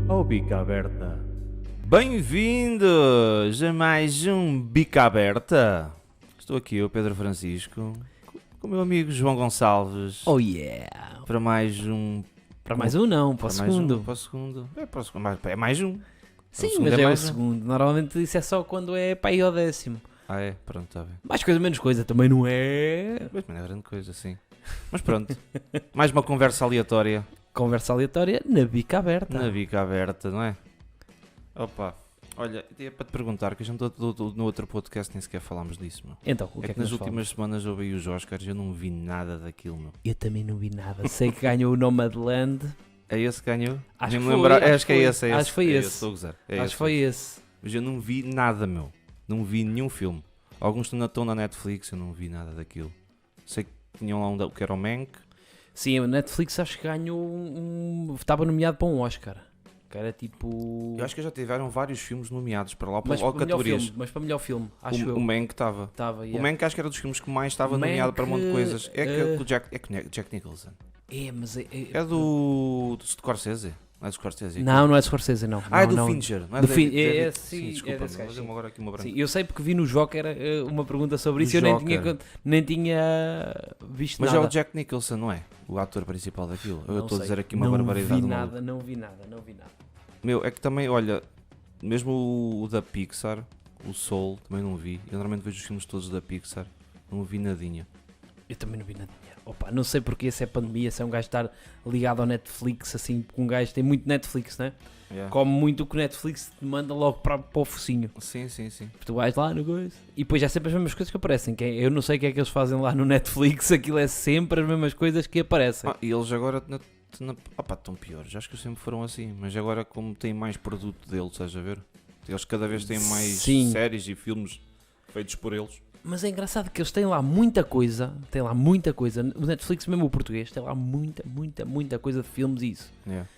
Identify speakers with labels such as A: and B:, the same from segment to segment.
A: ao Bica Aberta. Bem-vindos a mais um Bica Aberta. Estou aqui, eu, Pedro Francisco, com o meu amigo João Gonçalves.
B: Oh yeah!
A: Para mais um...
B: Para mais um não, para o segundo.
A: Para o segundo. É mais um.
B: Sim,
A: segundo
B: mas
A: é
B: é o
A: mais um.
B: segundo. Normalmente isso é só quando é para ir ao 10º.
A: Ah é? Pronto, está bem.
B: Mais coisa, menos coisa, também não é...
A: Mas não é grande coisa, sim. Mas pronto. Mais uma conversa aleatória
B: Conversa aleatória na bica aberta.
A: na Bica Aberta, não é? Opa. Olha, é para te perguntar, que a gente no outro podcast nem sequer falámos disso, meu.
B: Então, o que
A: É
B: é
A: que
B: que
A: nas
B: nós
A: últimas semanas houve aí os Oscars e eu não vi nada daquilo, meu.
B: Eu também não vi nada. Sei que ganhou o Nomadland.
A: É esse que ganhou?
B: Acho
A: Nem
B: que
A: me
B: foi,
A: lembrar.
B: acho
A: Acho que é
B: foi.
A: esse, é esse.
B: Acho que foi
A: é
B: esse.
A: Estou a gozar. É
B: Acho
A: esse,
B: que foi esse.
A: Mas eu não vi nada, meu. Não vi nenhum filme. Alguns estão na Netflix, eu não vi nada daquilo. Sei que tinham lá um que era o Mank.
B: Sim, a Netflix acho que ganhou estava nomeado para um Oscar. Que era tipo...
A: Eu acho que já tiveram vários filmes nomeados para lá,
B: mas
A: para
B: para melhor
A: categorias.
B: filme, mas para melhor filme, acho
A: O
B: eu.
A: Mank estava.
B: Estava,
A: O
B: yeah.
A: Mank acho que era dos filmes que mais estava
B: O
A: nomeado
B: Mank,
A: para um monte de coisas. É com
B: eh,
A: Jack Nicholson.
B: Mas
A: É do Scorsese. Não é do Scorsese?
B: Não é Scorsese, não.
A: Ah, é
B: não,
A: do
B: não.
A: Fincher. Não é
B: Do
A: David-
B: Fin- é
A: David-
B: esse, sim,
A: desculpa,
B: é desse gajo,
A: mas deu-me agora aqui uma branca.
B: Sim, eu sei porque vi no Joker uma pergunta sobre
A: Do
B: isso e eu nem
A: Joker.
B: nem tinha visto
A: Mas
B: nada.
A: é o Jack Nicholson, não é? O ator principal daquilo. Eu
B: Não
A: estou a
B: sei.
A: dizer aqui uma
B: não
A: barbaridade.
B: Vi
A: maluca.
B: nada, não vi nada.
A: Meu, é que também, olha, mesmo o da Pixar, o Soul, também não vi. Eu normalmente vejo os filmes todos da Pixar. Não vi nadinha.
B: Eu também não vi nada. Opa, não sei porque se é pandemia, se é um gajo estar ligado ao Netflix, assim, porque um gajo tem muito Netflix, né?
A: Yeah.
B: Come muito o que o Netflix te manda logo para o focinho.
A: Sim.
B: Tu vais lá no coisa. E depois é sempre as mesmas coisas que aparecem. Eu não sei o que é que eles fazem lá no Netflix, aquilo é sempre as mesmas coisas que aparecem.
A: E eles agora estão piores. Acho que sempre foram assim. Mas agora, como têm mais produto deles, estás a ver? Eles cada vez têm mais
B: Sim.
A: séries e filmes feitos por eles.
B: Mas é engraçado que eles têm lá muita coisa. O Netflix, mesmo o português, tem lá muita coisa de filmes e isso.
A: Yeah.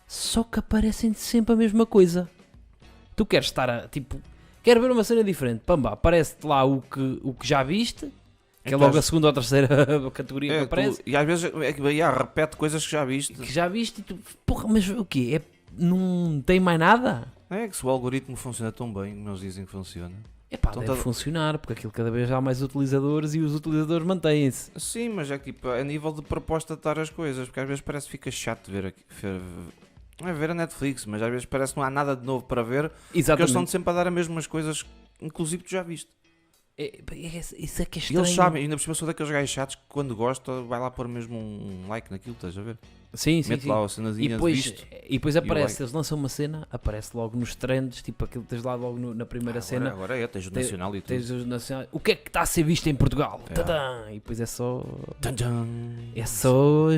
B: Só que aparecem sempre a mesma coisa. Tu queres estar a, tipo... Quero ver uma cena diferente. Pamba, aparece-te lá o que já viste. Que é
A: Então,
B: logo a segunda ou terceira categoria que aparece.
A: e às vezes repete coisas que já viste.
B: Que já viste e tu... Porra, mas o quê? Não tem mais nada?
A: É que se o algoritmo funciona tão bem como eles dizem que funciona.
B: Epá,
A: Então
B: deve
A: tá-
B: funcionar, porque aquilo cada vez há mais utilizadores e os utilizadores mantêm-se.
A: Sim, mas é que tipo, a nível de proposta de dar as coisas, porque às vezes parece que fica chato ver aqui. Não é ver a Netflix, mas às vezes parece que não há nada de novo para ver, porque eles estão
B: Exatamente.
A: sempre a dar as mesmas coisas, inclusive tu já viste.
B: Isso é que é
A: E
B: estranho.
A: eles sabem, ainda por cima sou daqueles gajos chatos que quando gosta vai lá pôr mesmo um like naquilo, estás a ver?
B: Sim.
A: Mete lá a cenazinha
B: E
A: de
B: depois,
A: visto.
B: aparece,
A: like.
B: eles lançam uma cena, aparece logo nos trends, tipo aquilo que tens lá logo na primeira cena.
A: Agora é, tens o nacional e tudo.
B: Tens os nacionais. O que é que está a ser visto em Portugal?
A: É.
B: Tadã! E depois é só.
A: Tchan, tchan.
B: É só.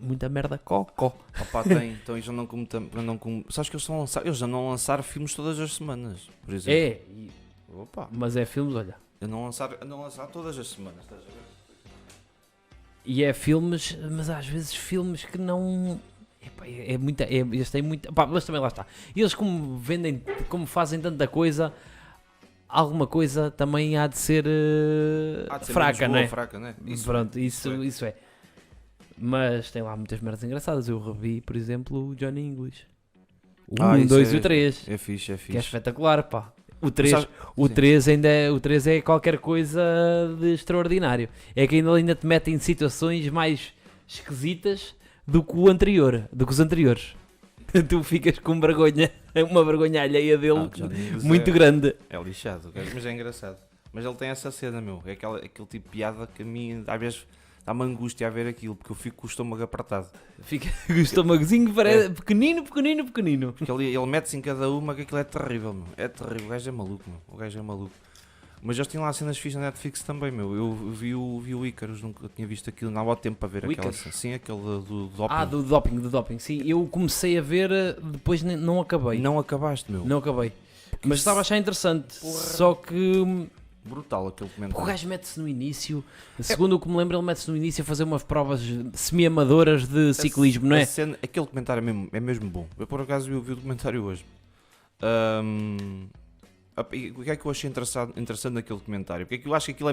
B: Muita merda cocó.
A: Opa, tem, então eles andam como. Sabes que eles andam a lançar filmes todas as semanas, por exemplo.
B: É,
A: Opa,
B: mas é filmes, olha.
A: andam a lançar todas as semanas, estás a ver?
B: E é filmes, mas às vezes filmes que não. Epá, eles têm muita. Pá, mas também lá está. Eles como vendem, como fazem tanta coisa, alguma coisa também há de ser,
A: Há de ser
B: fraca,
A: menos
B: não é?
A: boa, fraca, né?
B: Pronto, isso é. Mas tem lá muitas merdas engraçadas. Eu revi, por exemplo, o Johnny English. O 1,
A: isso
B: 2
A: é-
B: e o 3.
A: É fixe, é
B: Que é
A: fixe.
B: espetacular, pá. O 3,
A: sabes-
B: o
A: sim.
B: 3 o 3 é qualquer coisa de extraordinário. É que ainda te metem em situações mais esquisitas do que os anteriores. Tu ficas com vergonha, uma vergonha alheia dele
A: Johnny English
B: muito grande.
A: É lixado, mas é engraçado. Mas ele tem essa cena, meu. É aquele tipo de piada que a mim, às vezes, dá-me angústia a ver aquilo, porque eu fico com o estômago apertado.
B: Fica com o estômagozinho pequenino.
A: Porque ele mete-se em cada uma que aquilo é terrível, meu. É terrível. O gajo é maluco, meu. O gajo é maluco. Mas eles têm lá cenas fixas na Netflix também, meu. Eu vi o Icarus, nunca tinha visto aquilo. Não há tempo para ver
B: O
A: aquela
B: Icarus?
A: cena. Sim, aquele do doping.
B: Ah, do doping, sim. Eu comecei a ver, depois não acabei.
A: Não acabaste, meu.
B: Não acabei. Mas
A: isso-
B: estava a achar interessante.
A: Porra.
B: Só que
A: Brutal aquele
B: o
A: comentário.
B: gajo mete-se no início, segundo o que me lembro, ele mete-se no início a fazer umas provas semi-amadoras de ciclismo, não é?
A: Aquele comentário é mesmo bom. Eu por acaso vi o documentário hoje. E o que é que eu achei interessante naquele documentário? Porque eu acho que aquilo é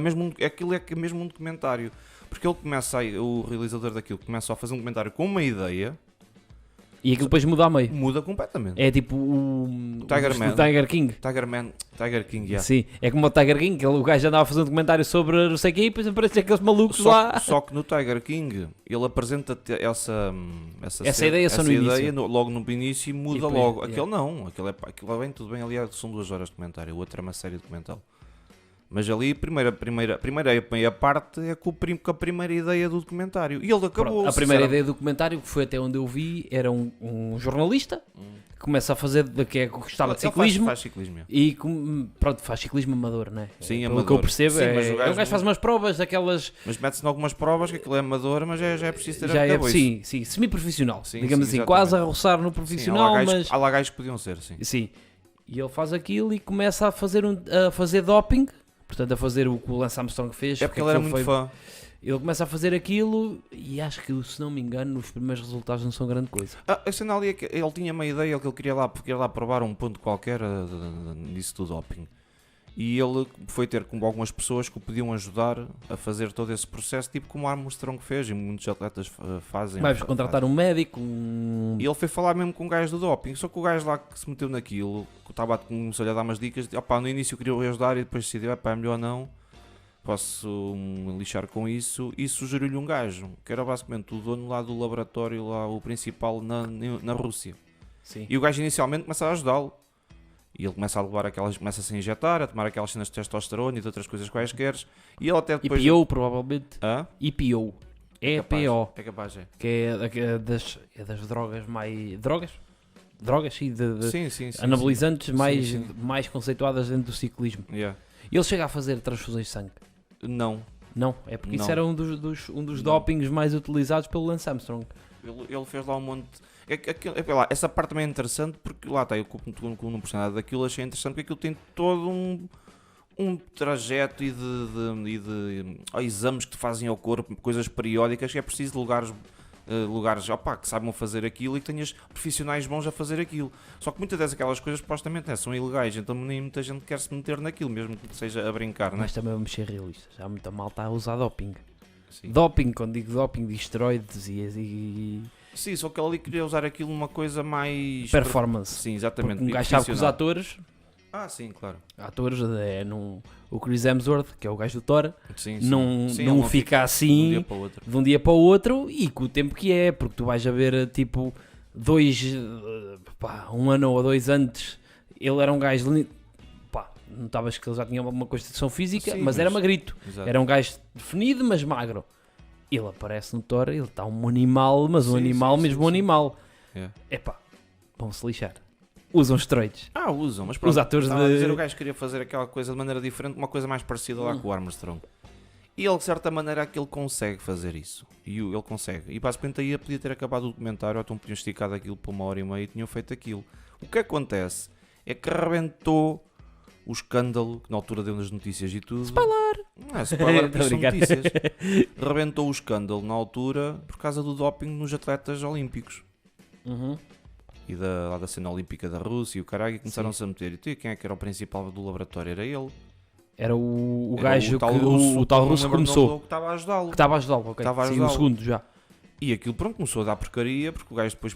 A: mesmo um documentário. Porque ele começa o realizador daquilo começa a fazer um documentário com uma ideia
B: E aquilo depois muda a meio.
A: Muda completamente.
B: É tipo o
A: Tiger Man.
B: Tiger King.
A: Tiger King, yeah.
B: Sim, é como o Tiger King, que o gajo andava a fazer um documentário sobre não sei o quê e depois aparecem aqueles malucos lá.
A: Só que no Tiger King ele apresenta
B: Essa ideia só no início.
A: logo no início e muda
B: E depois,
A: logo.
B: yeah.
A: Aquele não, aquilo é bem, tudo bem, aliás, são 2 horas de documentário, o outro é uma série documental. Mas ali a primeira meia parte é com a primeira ideia do documentário. E ele acabou.
B: Pronto, a primeira ideia do documentário, que foi até onde eu vi, era um jornalista que começa a fazer, que gostava de ciclismo.
A: Faz ciclismo.
B: E pronto, faz ciclismo amador, não é?
A: Sim,
B: Pelo
A: amador.
B: que eu percebo,
A: Sim, mas o
B: gajo faz umas provas daquelas.
A: Mas mete-se em algumas provas que aquilo é amador, mas já é preciso ter
B: Já
A: a
B: é,
A: cabeça.
B: sim, semi-profissional.
A: Sim,
B: Digamos
A: sim,
B: assim, quase a
A: exatamente.
B: roçar no profissional, mas.
A: Há lá gajos que podiam ser, sim.
B: Sim. E ele faz aquilo e começa a fazer doping. Portanto, a fazer o que o Lance Armstrong fez.
A: É porque ele era muito fã.
B: Ele começa a fazer aquilo e acho que, se não me engano, os primeiros resultados não são grande coisa.
A: A cena ali é que ele tinha uma ideia que ele queria lá provar um ponto qualquer disso do doping. E ele foi ter com algumas pessoas que o podiam ajudar a fazer todo esse processo, tipo como o Armstrong fez e muitos atletas fazem.
B: Vai contratar um médico,
A: E ele foi falar mesmo com um gajo do doping, só que o gajo lá que se meteu naquilo, que começou a dar umas dicas, no início queria queria ajudar e depois decidiu, é melhor não, posso me lixar com isso, e sugeriu-lhe um gajo, que era basicamente o dono lá do laboratório, lá, o principal na Rússia.
B: Sim.
A: E o gajo inicialmente começa a ajudá-lo. E ele começa a levar começa a se injetar, a tomar aquelas cenas de testosterona e de outras coisas quaisquer. E ele até depois...
B: EPO, provavelmente.
A: Hã?
B: EPO. EPO.
A: É capaz, é.
B: Que é das drogas mais... Drogas? Drogas, sim.
A: Sim,
B: anabolizantes mais,
A: Sim.
B: mais conceituadas dentro do ciclismo.
A: Yeah.
B: Ele chega a fazer transfusões de sangue?
A: Não.
B: Não, é porque isso
A: Não.
B: era um dos dopings mais utilizados pelo Lance Armstrong.
A: Ele fez lá um monte... lá, essa parte também é interessante porque lá está, eu como não percebi nada daquilo, achei interessante porque aquilo tem todo um trajeto e de exames que te fazem ao corpo, coisas periódicas, que é preciso de lugares que saibam fazer aquilo e que tenhas profissionais bons a fazer aquilo. Só que muitas aquelas coisas supostamente são ilegais, então nem muita gente quer se meter naquilo, mesmo que seja a brincar, não é?
B: Mas também vamos ser realistas, há muita malta a usar doping.
A: Sim.
B: Doping, quando digo doping, de esteroides e
A: Sim, só que ele ali queria usar aquilo numa coisa mais...
B: performance.
A: Sim, exatamente.
B: Porque um gajo sabe que os
A: profissional.
B: atores,
A: Sim, claro.
B: o Chris Hemsworth, que é o gajo do Thor,
A: Sim,
B: não
A: ele
B: fica
A: de
B: assim
A: um dia para o outro.
B: de um dia para o outro e com o tempo que é, porque tu vais a ver tipo um ano ou 2 antes, ele era um gajo notavas que ele já tinha uma constituição física,
A: Sim,
B: mas era magrito.
A: Exato.
B: Era um gajo definido, mas magro. Ele aparece no Thor, ele está um animal, mas um
A: Sim,
B: animal
A: sim,
B: mesmo
A: sim,
B: um
A: sim.
B: animal.
A: Yeah.
B: Vão-se lixar. Usam esteroides.
A: Usam, mas pronto,
B: Os atores
A: estava a dizer,
B: de...
A: o gajo queria fazer aquela coisa de maneira diferente, uma coisa mais parecida lá com o Armstrong. E ele, de certa maneira, é que ele consegue fazer isso. E ele consegue. E basicamente aí podia ter acabado o documentário, ou então podiam esticado aquilo por 1h30 e tinham feito aquilo. O que acontece é que rebentou o escândalo, que na altura deu nas notícias e tudo.
B: Spoiler!
A: Não é spoiler, porque
B: Tô a
A: são
B: brincar.
A: notícias. Rebentou o escândalo na altura por causa do doping nos atletas olímpicos.
B: Uhum.
A: E lá da cena olímpica da Rússia e o caralho, e começaram-se a meter. E quem é que era o principal do laboratório? Era ele.
B: Era o
A: Era
B: gajo
A: o tal
B: que
A: russo,
B: o tal
A: não
B: russo
A: lembro o nome
B: começou.
A: dele, que estava a ajudá-lo.
B: Que estava a ajudá-lo, ok.
A: Estava a
B: Sim, no
A: ajudá-lo.
B: segundo já.
A: E aquilo, pronto, começou a dar porcaria, porque o gajo depois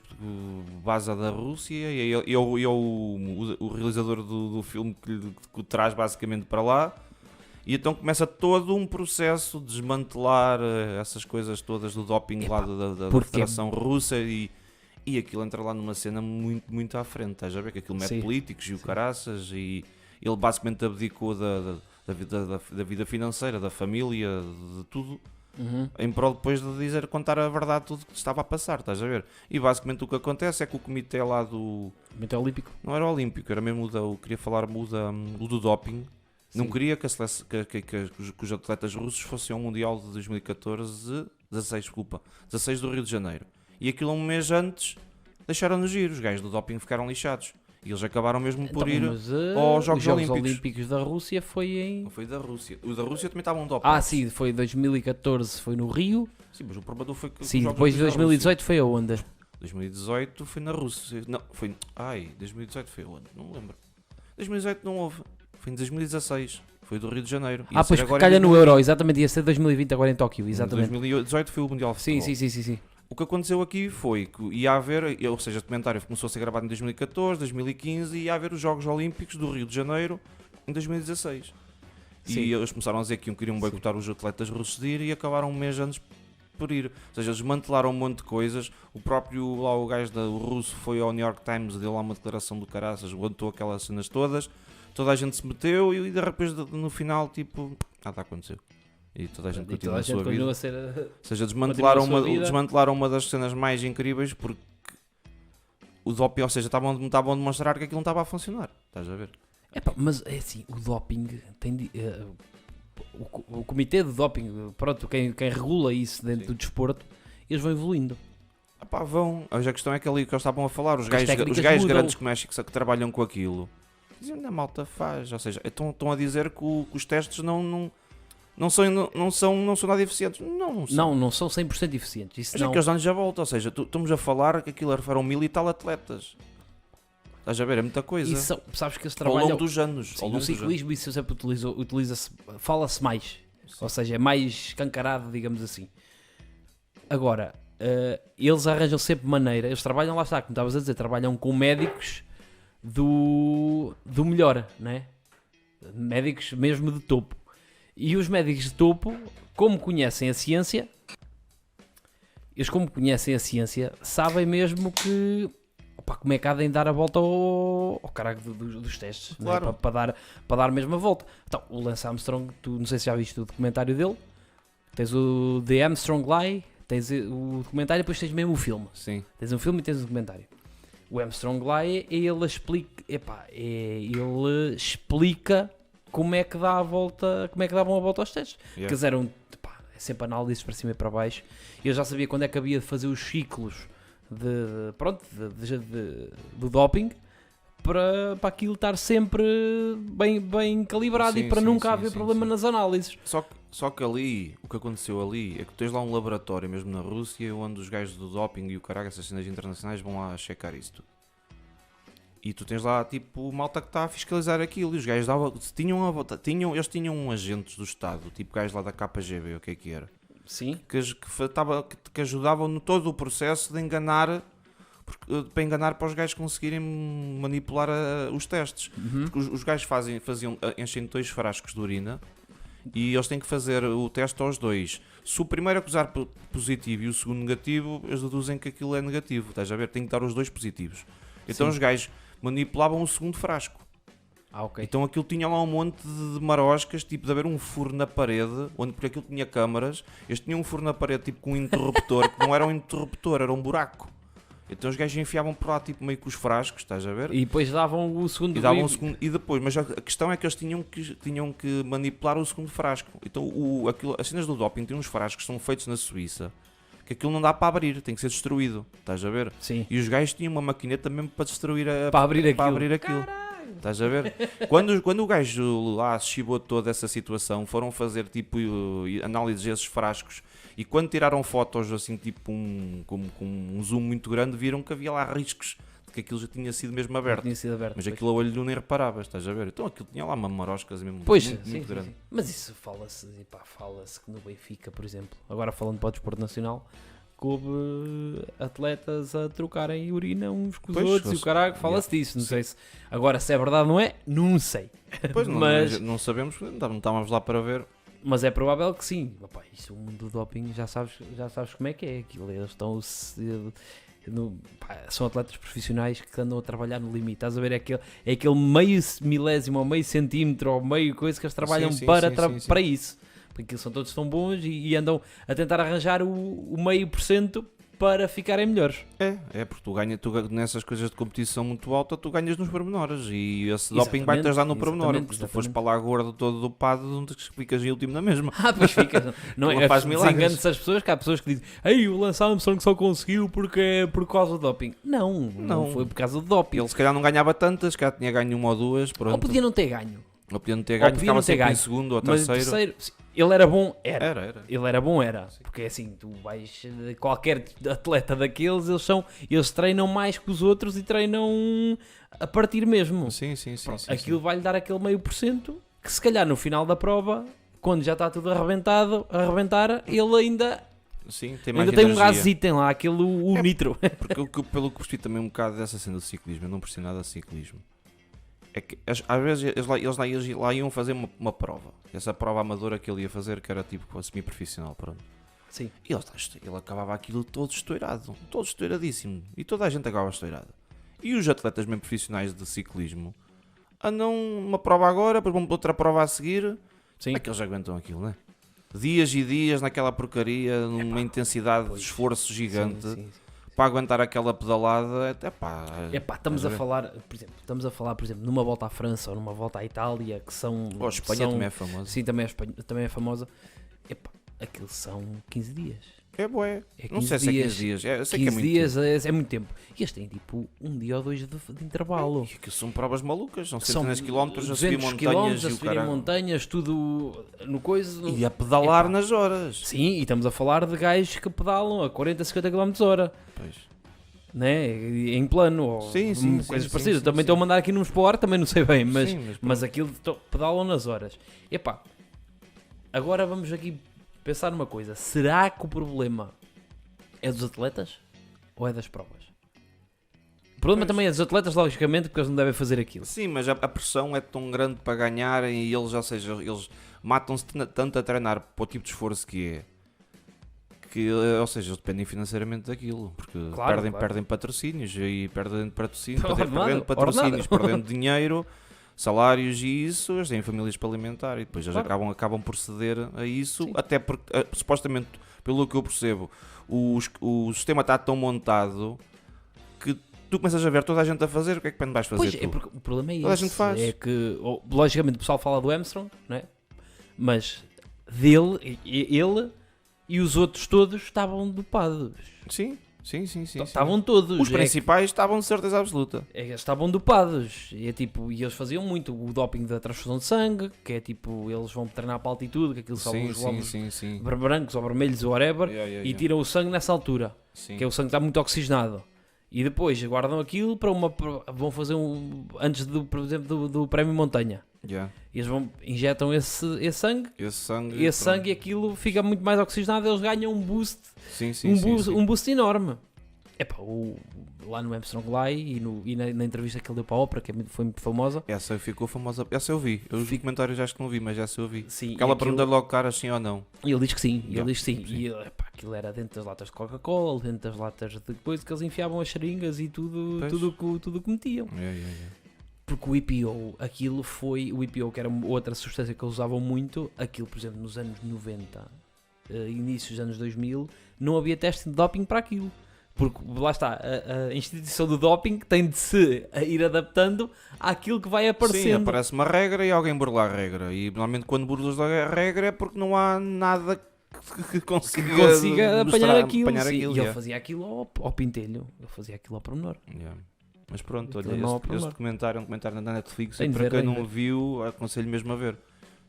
A: vaza da Rússia e ele o realizador do filme que o traz basicamente para lá. E então começa todo um processo de desmantelar essas coisas todas do doping lá da Federação Russa e aquilo entra lá numa cena muito, muito à frente. Estás a ver que aquilo mete
B: Sim.
A: políticos e o caraças e ele basicamente abdicou da vida financeira, da família, de tudo.
B: Uhum.
A: Em prol depois de contar a verdade de tudo que estava a passar, estás a ver? E basicamente o que acontece é que o comitê lá do...
B: Comitê Olímpico.
A: Não era o Olímpico, era mesmo queria falar o do doping. Não
B: Sim.
A: queria que os atletas russos fossem ao Mundial de 16 do Rio de Janeiro. E aquilo um mês antes deixaram-nos ir, os gajos do doping ficaram lixados. E eles acabaram mesmo por ir
B: mas,
A: aos Jogos
B: os
A: Olímpicos.
B: Olímpicos da Rússia foi em...
A: Não foi da Rússia. Os da Rússia também estavam doping.
B: Sim, foi 2014, foi no Rio.
A: Sim, mas o problema foi que...
B: Sim,
A: os Jogos
B: depois de
A: Olímpicos da
B: 2018 foi aonde?
A: 2018 foi na Rússia. Não, foi... 2018 foi onde? Não me lembro. 2018 não houve. Foi em 2016. Foi do Rio de Janeiro. Ia ser
B: Pois
A: agora
B: calha
A: em
B: no Euro, exatamente, ia ser 2020 agora em Tóquio,
A: Em
B: exatamente.
A: 2018 foi o Mundial de
B: Sim,
A: Futebol.
B: sim.
A: O que aconteceu aqui foi que ia haver, ou seja, o documentário começou a ser gravado em 2014, 2015 e ia haver os Jogos Olímpicos do Rio de Janeiro em 2016.
B: Sim.
A: E eles começaram a dizer que queriam boicotar os atletas russos de ir e acabaram um mês antes por ir. Ou seja, desmantelaram um monte de coisas. O próprio lá, o gajo o russo foi ao New York Times e deu lá uma declaração do caraças, aguentou aquelas cenas todas. Toda a gente se meteu e de repente no final, tipo, nada aconteceu. E toda a gente continua a sua vida.
B: A ser,
A: Ou seja,
B: continua a sua vida.
A: desmantelaram uma das cenas mais incríveis porque o doping, ou seja, estavam a demonstrar que aquilo não estava a funcionar. Estás a ver?
B: Epá, mas é assim, o doping tem o comitê de doping, pronto, quem regula isso dentro do desporto, eles vão evoluindo.
A: Epá, vão. A questão é que ali que eles estavam a falar, os
B: As
A: gajos
B: técnicas mudam.
A: grandes que mexem, que trabalham com aquilo, dizem, a malta faz. Ou seja, estão a dizer que os testes não são nada eficientes. Não são.
B: Não são 100% eficientes. Isso
A: Mas
B: não...
A: é que eles dão-lhes a volta. Ou seja, estamos a falar que aquilo eram 1000 e tal atletas. Estás a ver? É muita coisa.
B: Sabes que eles
A: Ao
B: trabalham...
A: longo dos anos.
B: Sim, no ciclismo isso sempre utiliza-se, fala-se mais. Sim. Ou seja, é mais escancarado, digamos assim. Agora, eles arranjam sempre maneira, eles trabalham, lá está, como estavas a dizer, trabalham com médicos do melhor, né? Médicos mesmo de topo. E os médicos de topo, como conhecem a ciência, sabem mesmo que... Opa, como é que há de dar a volta ao caralho dos testes,
A: claro.
B: Né? Para dar mesmo a volta. Então, o Lance Armstrong, tu não sei se já viste o documentário dele, tens o The Armstrong Lie, tens o documentário e depois tens mesmo o filme.
A: Sim.
B: Tens um filme e tens o documentário. O Armstrong Lie, ele explica como é que dá a volta, como é que davam a volta aos testes.
A: Yeah.
B: Que eles eram, sempre análises para cima e para baixo. Eu já sabia quando é que havia de fazer os ciclos do doping para aquilo estar sempre bem calibrado,
A: sim,
B: e para
A: sim,
B: nunca
A: sim,
B: haver
A: sim,
B: problema
A: sim.
B: nas análises.
A: Só que ali, o que aconteceu ali é que tens lá um laboratório mesmo na Rússia onde os gajos do doping e o caralho, essas cenas internacionais vão lá checar isso tudo. E tu tens lá tipo malta que está a fiscalizar aquilo e os gajos eles tinham agentes do Estado, tipo gajos lá da KGB, o que é que era?
B: Sim.
A: Que ajudavam no todo o processo de enganar, para enganar para os gajos conseguirem manipular os testes.
B: Uhum.
A: Porque os gajos enchem 2 frascos de urina e eles têm que fazer o teste aos 2. Se o primeiro acusar positivo e o segundo negativo, eles deduzem que aquilo é negativo. Estás a ver? Tem que dar os 2 positivos. Então
B: Sim.
A: os gajos manipulavam o segundo frasco.
B: Ok.
A: Então aquilo tinha lá um monte de maroscas, tipo de haver um furo na parede, porque aquilo tinha câmaras. Este tinha um furo na parede, tipo com um interruptor, que não era um interruptor, era um buraco. Então os gajos enfiavam por lá, tipo meio com os frascos, estás a ver?
B: E depois davam o segundo.
A: E depois, mas a questão é que eles tinham que manipular o segundo frasco. Então as cenas do doping têm uns frascos que são feitos na Suíça, que aquilo não dá para abrir, tem que ser destruído, estás a ver?
B: Sim.
A: E os gajos tinham uma maquineta mesmo para destruir
B: para abrir
A: aquilo. Estás a ver? Quando o gajo lá se chibou toda essa situação, foram fazer tipo análises desses frascos e quando tiraram fotos assim tipo com um zoom muito grande, viram que havia lá riscos de que aquilo já tinha sido mesmo aberto. Mas aquilo a olho nu nem reparavas, estás a ver? Então aquilo tinha lá uma maroscas mesmo muito grande.
B: Sim. Mas isso fala-se que no Benfica, por exemplo, agora falando para o desporto nacional, que houve atletas a trocarem urina uns com os outros e o caralho, fala-se disso, não sei se... Agora, se é verdade ou não é, não sei.
A: Pois,
B: mas
A: não sabemos, não estávamos lá para ver.
B: Mas é provável que sim. Opa, isso, o mundo do doping, já sabes como é que é. Aquilo, eles estão... são atletas profissionais que andam a trabalhar no limite. Estás a ver? É aquele meio milésimo ou meio centímetro ou meio coisa que eles trabalham para isso. Porque são todos tão bons e andam a tentar arranjar o meio por cento para ficarem melhores.
A: É porque tu nessas coisas de competição muito alta, tu ganhas nos pormenores e esse doping vai-te ajudar no pormenor. Porque se tu fores para lá gordo todo dopado, não te ficas em último na mesma.
B: Pois ficas. Não é? Desengane-se as pessoas, que há pessoas que dizem: ei, o Lance Armstrong só conseguiu porque é por causa do doping. Não foi por causa do doping.
A: Ele se calhar não ganhava tantas, se calhar tinha ganho uma ou duas. Pronto.
B: Ou podia não ter ganho.
A: Ficava sempre em segundo ou terceiro.
B: Ele era bom, era.
A: Ele
B: era bom, era. Sim. Porque assim, tu vais... Qualquer atleta daqueles, eles treinam mais que os outros e treinam a partir mesmo.
A: Sim.
B: Aquilo vai-lhe dar aquele meio por cento que se calhar no final da prova, quando já está tudo arrebentar, ele ainda
A: Sim, tem mais
B: Ainda tem um
A: energia.
B: gasito lá, aquele o nitro.
A: Porque pelo que percebi também um bocado dessa cena do ciclismo, eu não percebi nada de ciclismo. É que às vezes eles lá iam fazer uma prova. Essa prova amadora que ele ia fazer, que era tipo semi-profissional, pronto.
B: Sim.
A: E ele acabava aquilo todo estourado, todo estouradíssimo. E toda a gente acabava estourada. E os atletas mesmo profissionais de ciclismo andam uma prova agora, depois vão para outra prova a seguir.
B: Sim.
A: Como é que eles aguentam aquilo, não é? Dias e dias naquela porcaria, numa intensidade de esforço gigante.
B: Sim.
A: Para aguentar aquela pedalada,
B: Estamos a falar, por exemplo, numa volta à França ou numa volta à Itália, que são...
A: Oh, Espanha também é famosa.
B: Sim, também é famosa. Aquilo são 15 dias.
A: É bué.
B: É
A: Não sei se é 15 dias. Eu sei que é
B: 15
A: muito
B: dias
A: tempo.
B: é muito tempo. E eles têm tipo 1 dia ou 2 de intervalo.
A: E que são provas malucas, são
B: São
A: centenas de quilómetros a subir
B: 200
A: montanhas
B: quilómetros,
A: e
B: a
A: o
B: subirem
A: caralho.
B: montanhas, tudo no coisa.
A: E a pedalar
B: Epá.
A: nas horas.
B: Sim, e estamos a falar de gajos que pedalam a 40, 50 km/h.
A: Pois.
B: Né? Em plano, ou
A: Sim,
B: coisas
A: sim,
B: parecidas.
A: sim,
B: Também
A: sim.
B: estão a mandar aqui nos para o ar, também não sei bem, mas,
A: Sim,
B: mas aquilo pedalam nas horas. Epá, agora vamos aqui pensar numa coisa: será que o problema é dos atletas ou é das provas? O problema também é dos atletas, logicamente, porque eles não devem fazer aquilo.
A: Sim, mas a pressão é tão grande para ganharem e eles, ou seja, eles matam-se tanto a treinar para o tipo de esforço que é. Que, ou seja, eles dependem financeiramente daquilo, porque
B: Claro.
A: perdem patrocínios e perdendo patrocínios,
B: Ordenado,
A: perdendo patrocínios,
B: ordenado.
A: perdendo dinheiro, salários e isso, eles têm famílias para alimentar e depois eles
B: Claro.
A: acabam por ceder a isso,
B: Sim.
A: até porque, supostamente, pelo que eu percebo, o sistema está tão montado que tu começas a ver toda a gente a fazer, o que é que vais fazer
B: Pois,
A: tu?
B: é porque o problema é
A: Toda a
B: esse.
A: gente faz.
B: É que, logicamente, o pessoal fala do Armstrong, não é? Mas dele, ele e os outros todos estavam dopados.
A: Sim.
B: Estavam todos.
A: Os principais estavam de certeza absoluta.
B: Estavam dopados. E é tipo, e eles faziam muito o doping da transfusão de sangue, que é tipo, eles vão treinar para a altitude, que aquilo só os glóbulos
A: sim.
B: brancos ou vermelhos ou whatever, e tiram o sangue nessa altura,
A: Sim.
B: que é o sangue que está muito oxigenado. E depois guardam aquilo para vão fazer antes do, por exemplo, do prémio montanha.
A: Yeah.
B: Eles injetam esse sangue,
A: Esse sangue.
B: e esse sangue e aquilo fica muito mais oxigenado, eles ganham um boost,
A: Sim.
B: um boost enorme. Epá, lá no Armstrong Live e na entrevista que ele deu para a Oprah, que foi muito famosa.
A: Essa ficou famosa. Essa eu vi. Eu vi comentários acho que não vi, mas essa eu vi.
B: Sim,
A: Aquela pergunta logo cara sim ou não.
B: E ele diz que sim,
A: Yeah,
B: ele diz que sim.
A: sim.
B: E epá, aquilo era dentro das latas de Coca-Cola, dentro das latas de coisa que eles enfiavam as seringas e tudo que metiam.
A: Yeah.
B: Porque o EPO, aquilo foi. O EPO, que era outra substância que eles usavam muito, aquilo, por exemplo, nos anos 90, inícios dos anos 2000, não havia teste de doping para aquilo. Porque lá está, a instituição do doping tem de se ir adaptando àquilo que vai
A: Sim,
B: aparecendo.
A: aparece uma regra e alguém burla a regra. E normalmente quando burlas a regra é porque não há nada que consiga
B: apanhar aquilo.
A: apanhar
B: Sim,
A: aquilo,
B: e ele
A: yeah.
B: fazia aquilo ao pintelho, ele fazia aquilo ao pormenor.
A: Yeah. Mas pronto,
B: Aquilo
A: olha,
B: não há
A: este
B: problema.
A: documentário é um documentário na Netflix.
B: Tem
A: E
B: de
A: para
B: ver,
A: quem
B: tem de
A: não
B: ver.
A: viu, aconselho mesmo a ver.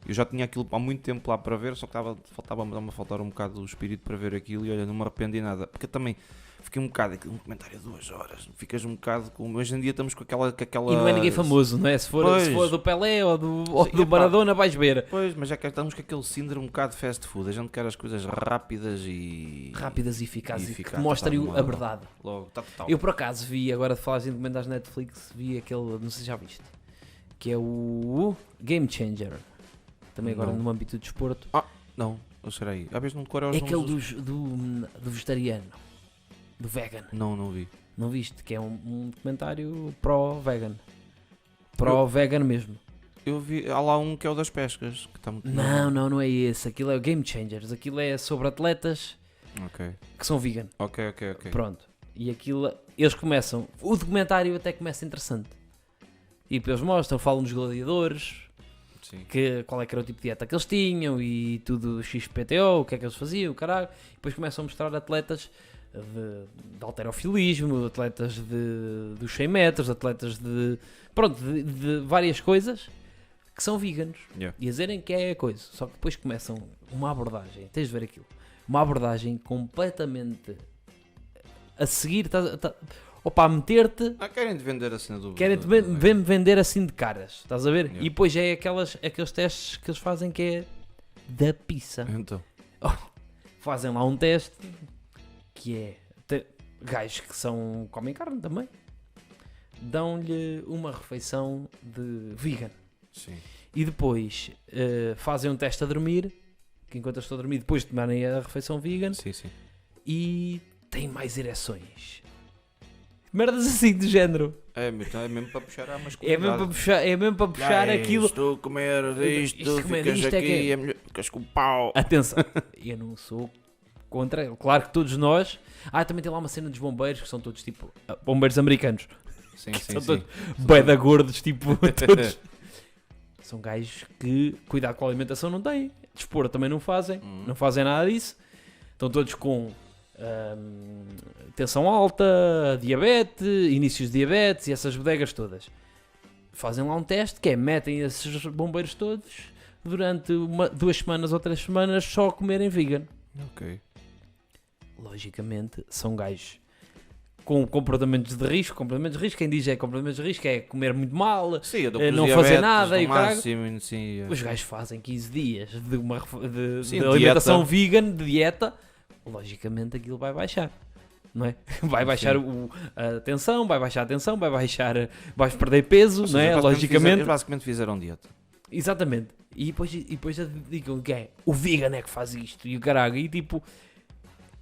A: Eu já tinha aquilo há muito tempo lá para ver, só que faltava-me a faltar um bocado o espírito para ver aquilo e olha, não me arrependi nada. Porque eu também fiquei um bocado, aquele documentário de 2 horas, ficas um bocado com... Hoje em dia estamos com aquela...
B: E não é ninguém famoso, não é? Se for do Pelé ou do
A: Sim,
B: Maradona, vais ver.
A: Pois, mas já que estamos com aquele síndrome um bocado de fast food, a gente quer as coisas rápidas e...
B: Rápidas e eficazes,
A: E
B: e que
A: eficazes,
B: mostrem
A: tá,
B: a verdade.
A: Logo, tá total.
B: Eu por acaso vi, agora de falar em documentários na Netflix, vi aquele, não sei se já viste, que é o Game Changer. Também agora
A: Não.
B: no âmbito do desporto.
A: Não, eu serei. Às vezes não decoro os
B: É
A: nomes
B: aquele do vegetariano, do vegan.
A: Não vi.
B: Não viste? Que é um documentário pró-vegan. Pró-vegan mesmo.
A: Eu vi, há lá um que é o das pescas, que está muito...
B: Não é esse. Aquilo é o Game Changers. Aquilo é sobre atletas
A: Ok.
B: que são vegan.
A: Ok.
B: Pronto. E aquilo, eles começam, o documentário até começa interessante. E depois mostram, falam dos gladiadores,
A: Sim.
B: qual é que era o tipo de dieta que eles tinham e tudo XPTO, o que é que eles faziam, caralho. E depois começam a mostrar atletas de halterofilismo, atletas dos 100 metros, atletas de várias coisas que são veganos.
A: Yeah.
B: E a dizerem que é a coisa. Só que depois começam uma abordagem, tens de ver aquilo, uma abordagem completamente a seguir, a meter-te.
A: Querem-te vender a cena do...
B: Querem-te vender assim de caras, estás a ver?
A: Yeah.
B: E depois é aqueles testes que eles fazem que é da pizza.
A: Então,
B: fazem lá um teste que é gajos que comem carne também, dão-lhe uma refeição de vegan.
A: Sim.
B: E depois fazem um teste a dormir, que enquanto eu estou a dormir, depois de tomarem a refeição vegan,
A: Sim, sim.
B: e têm mais ereções. Merdas assim do género.
A: É mesmo para puxar a
B: É
A: masculinidade.
B: mesmo para puxar aquilo.
A: Estou a comer isto,
B: comer
A: ficas
B: isto é
A: aqui,
B: que é-
A: ficas com o pau.
B: Atenção, eu não sou contra. Claro que todos nós. Também tem lá uma cena dos bombeiros que são todos tipo bombeiros americanos.
A: Sim,
B: São
A: sim,
B: todos
A: sim.
B: bué da gordos, tipo, todos. São gajos que cuidado com a alimentação não têm. Desporto também não fazem. Não fazem nada disso. Estão todos com tensão alta, diabetes, inícios de diabetes e essas bodegas todas. Fazem lá um teste que é, metem esses bombeiros todos durante 2 semanas ou 3 semanas só a comerem vegan.
A: Ok.
B: Logicamente, são gajos com comportamentos de risco. Comportamentos de risco, quem diz comportamentos de risco é comer muito mal,
A: Sim, eu dou
B: não
A: com os
B: fazer
A: diabetes
B: nada
A: no
B: e o caralho.
A: máximo, sim, é.
B: Os gajos fazem 15 dias de,
A: Sim,
B: de alimentação
A: dieta.
B: vegan, de dieta, logicamente aquilo vai baixar, não é? Vai baixar a tensão, vai baixar a tensão, vais perder peso,
A: Ou seja,
B: não é?
A: basicamente
B: Logicamente.
A: basicamente fizeram dieta.
B: Exatamente. E depois digam que é o vegan é que faz isto e o caralho. E tipo,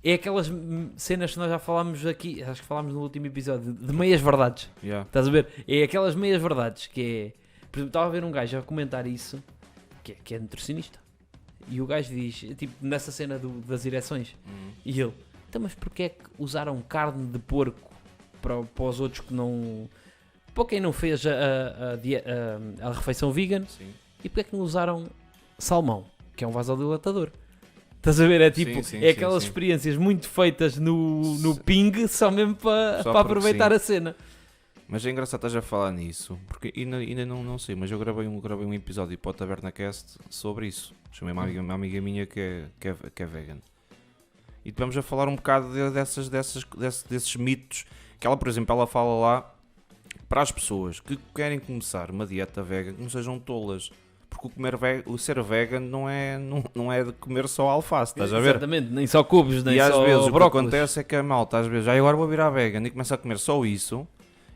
B: é aquelas cenas que nós já falámos aqui, acho que falámos no último episódio, de meias verdades.
A: Yeah.
B: Estás a ver? É aquelas meias verdades que é. Por exemplo, estava a ver um gajo a comentar isso, que é nutricionista. E o gajo diz, tipo, nessa cena das ereções, e ele, então, mas porquê é que usaram carne de porco para os outros que não. Para quem não fez a refeição vegan,
A: Sim.
B: e porquê é que não usaram salmão, que é um vasodilatador? Estás a ver? É tipo,
A: Sim,
B: é aquelas
A: sim.
B: experiências muito feitas no ping, só mesmo para
A: Só porque
B: aproveitar
A: sim.
B: a cena.
A: Mas é engraçado estás a falar nisso, porque ainda não sei, mas eu gravei um episódio para o TabernaCast sobre isso. Chamei uma amiga minha que é vegan. E tivemos a falar um bocado desses mitos, que ela, por exemplo, ela fala lá para as pessoas que querem começar uma dieta vegan, que não sejam tolas. Porque o ser vegan não é de comer só alface, estás a ver?
B: Exatamente, nem só cubos, nem
A: E às
B: só
A: vezes o que
B: brócolis.
A: acontece é que a malta, às vezes, agora vou virar vegan e começa a comer só isso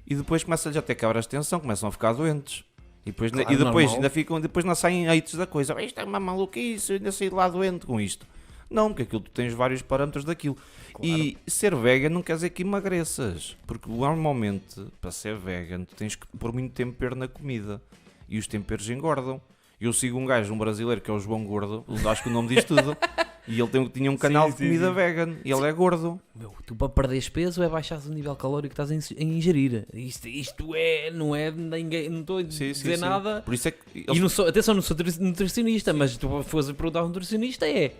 A: e depois começa-lhes a ter quebras de tensão, começam a ficar doentes. E depois,
B: Claro,
A: depois
B: normal.
A: depois não saem hates da coisa. Isto é uma maluquice, eu ainda saí de lá doente com isto. Não, porque aquilo tu tens vários parâmetros daquilo.
B: Claro.
A: E ser vegan não quer dizer que emagreças. Porque normalmente, para ser vegan, tu tens que por muito tempero na comida. E os temperos engordam. Eu sigo um gajo, um brasileiro, que é o João Gordo. Acho que o nome diz tudo. E ele tinha um canal de comida vegan. E ele é gordo.
B: Meu, tu para perderes peso é baixares o nível calórico que estás a ingerir. Isto é, não é ninguém, não estou a dizer nada.
A: Por isso é que
B: E não sou, atenção, não sou nutricionista, mas se tu fores a perguntar a um nutricionista é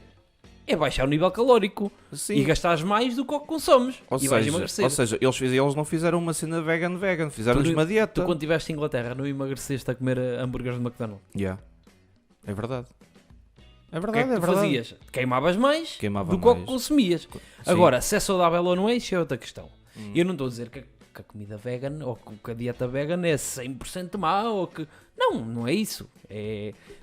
B: baixar o nível calórico
A: Sim.
B: e gastares mais do que o que consomes e vais emagrecer.
A: Ou seja, eles não fizeram uma cena vegan, fizeram-lhes uma dieta.
B: Tu quando estiveste em Inglaterra não emagreceste a comer hambúrgueres de McDonald's?
A: Yeah. É verdade. É
B: O que é
A: verdade,
B: que tu fazias? Queimavas mais
A: Queimava
B: do que o que
A: mais.
B: consumias.
A: Sim.
B: Agora, se é saudável ou não é, isso é outra questão.
A: Hum.
B: Eu não estou a dizer que a comida vegan ou que a dieta vegan é 100% má ou que... Não é isso.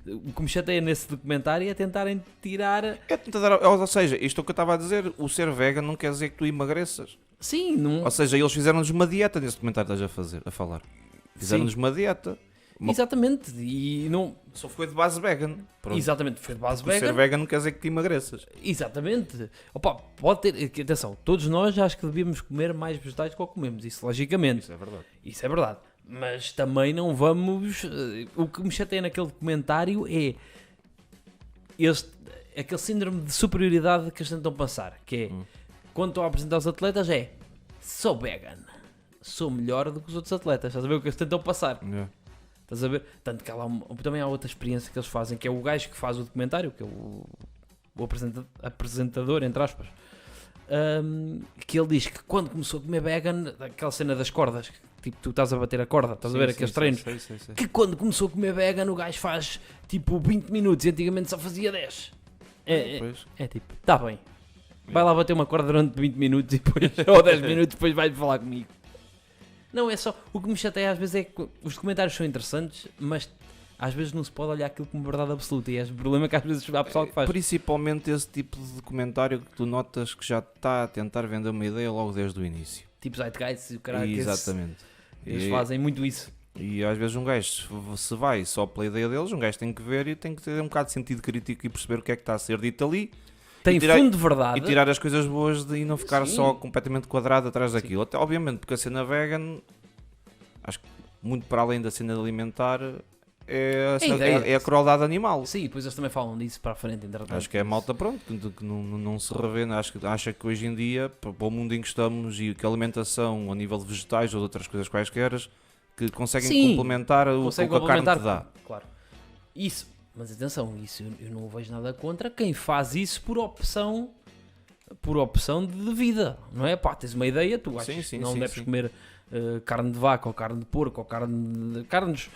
B: O que me chateia nesse documentário é tentarem tirar...
A: É tentar dar, ou seja, isto é o que eu estava a dizer, o ser vegan não quer dizer que tu emagreças.
B: Sim, não...
A: Ou seja, eles fizeram-nos uma dieta nesse documentário que estás a falar. Fizeram-nos uma dieta.
B: Exatamente. E não...
A: Só foi de base vegan. Pronto.
B: Exatamente, foi de base
A: Porque o ser
B: vegan.
A: vegan não quer dizer que te emagreças.
B: Exatamente. Opa, pode ter... Atenção, todos nós acho que devíamos comer mais vegetais do que comemos. Isso, logicamente.
A: Isso é verdade.
B: Isso é verdade. Mas também não vamos... O que me chateia naquele documentário é aquele síndrome de superioridade que eles tentam passar. Que é, quando estão a apresentar os atletas, sou vegan. Sou melhor do que os outros atletas. Estás a ver o que eles tentam passar?
A: Yeah.
B: Estás a ver? Tanto que também há outra experiência que eles fazem, que é o gajo que faz o documentário, que é o apresentador, entre aspas, que ele diz que quando começou a comer vegan, aquela cena das cordas, tipo, tu estás a bater a corda, estás a ver aqueles treinos,
A: Sei.
B: que quando começou a comer vegan, o gajo faz tipo 20 minutos e antigamente só fazia 10.
A: Pois.
B: É tipo, está bem, vai lá bater uma corda durante 20 minutos e depois, ou 10 minutos, depois vai falar comigo. Não, é só, o que me chateia às vezes é que os comentários são interessantes, mas às vezes não se pode olhar aquilo como verdade absoluta, e é o problema que às vezes há pessoal que faz.
A: Principalmente esse tipo de comentário que tu notas que já está a tentar vender uma ideia logo desde o início.
B: Tipo Zeitgeist e o caralho, que
A: Exatamente.
B: eles fazem muito isso.
A: E às vezes um gajo, se vai só pela ideia deles, um gajo tem que ver e tem que ter um bocado de sentido crítico e perceber o que é que está a ser dito ali.
B: Tem
A: tirar-
B: fundo de verdade.
A: E tirar as coisas boas e não ficar
B: Sim.
A: só completamente quadrado atrás daquilo. Até, obviamente, porque a cena vegan, acho que muito para além da cena alimentar, é a crueldade animal.
B: Sim, depois eles também falam disso para a frente.
A: Acho que é a malta, pronto, que não se revê. Acha que hoje em dia, para o mundo em que estamos e que a alimentação a nível de vegetais ou de outras coisas quaisquer, que conseguem
B: Sim,
A: complementar o que a carne te dá.
B: Claro. Isso, mas atenção, isso eu não vejo nada contra quem faz isso por opção de vida, não é? Pá, tens uma ideia, tu achas que não deves comer carne de vaca ou carne de porco ou carnes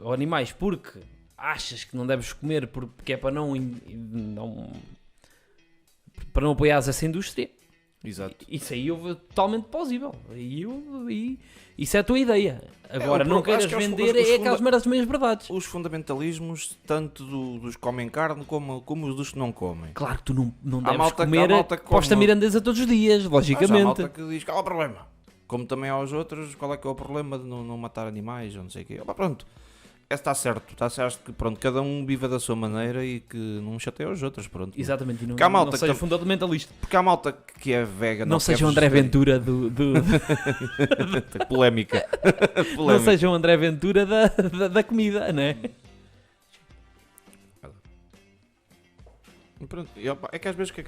B: ou animais porque achas que não deves comer porque é para não apoiares essa indústria.
A: Exato.
B: Isso aí é totalmente plausível. Isso é a tua ideia. Agora, não queiras vender aquelas merdas meias verdades.
A: Os fundamentalismos, tanto dos que comem carne como os dos que não comem.
B: Claro que tu não
A: Há
B: deves
A: malta
B: comer posta mirandesa todos os dias,
A: Há
B: logicamente.
A: malta que diz qual é o problema. Como também aos outros, qual é que é o problema de não matar animais ou não sei o quê. Opa, pronto, está certo. Acho que pronto, cada um vive da sua maneira e que não chateia os outros. Pronto.
B: Exatamente, e
A: Porque há malta
B: não seja
A: que-
B: fundamentalista.
A: Porque há malta que é vegana.
B: Não
A: ou que é
B: seja o André
A: vegetariana.
B: Ventura
A: Polémica.
B: Não seja o André Ventura da comida, não é?
A: Pronto, é que às vezes o que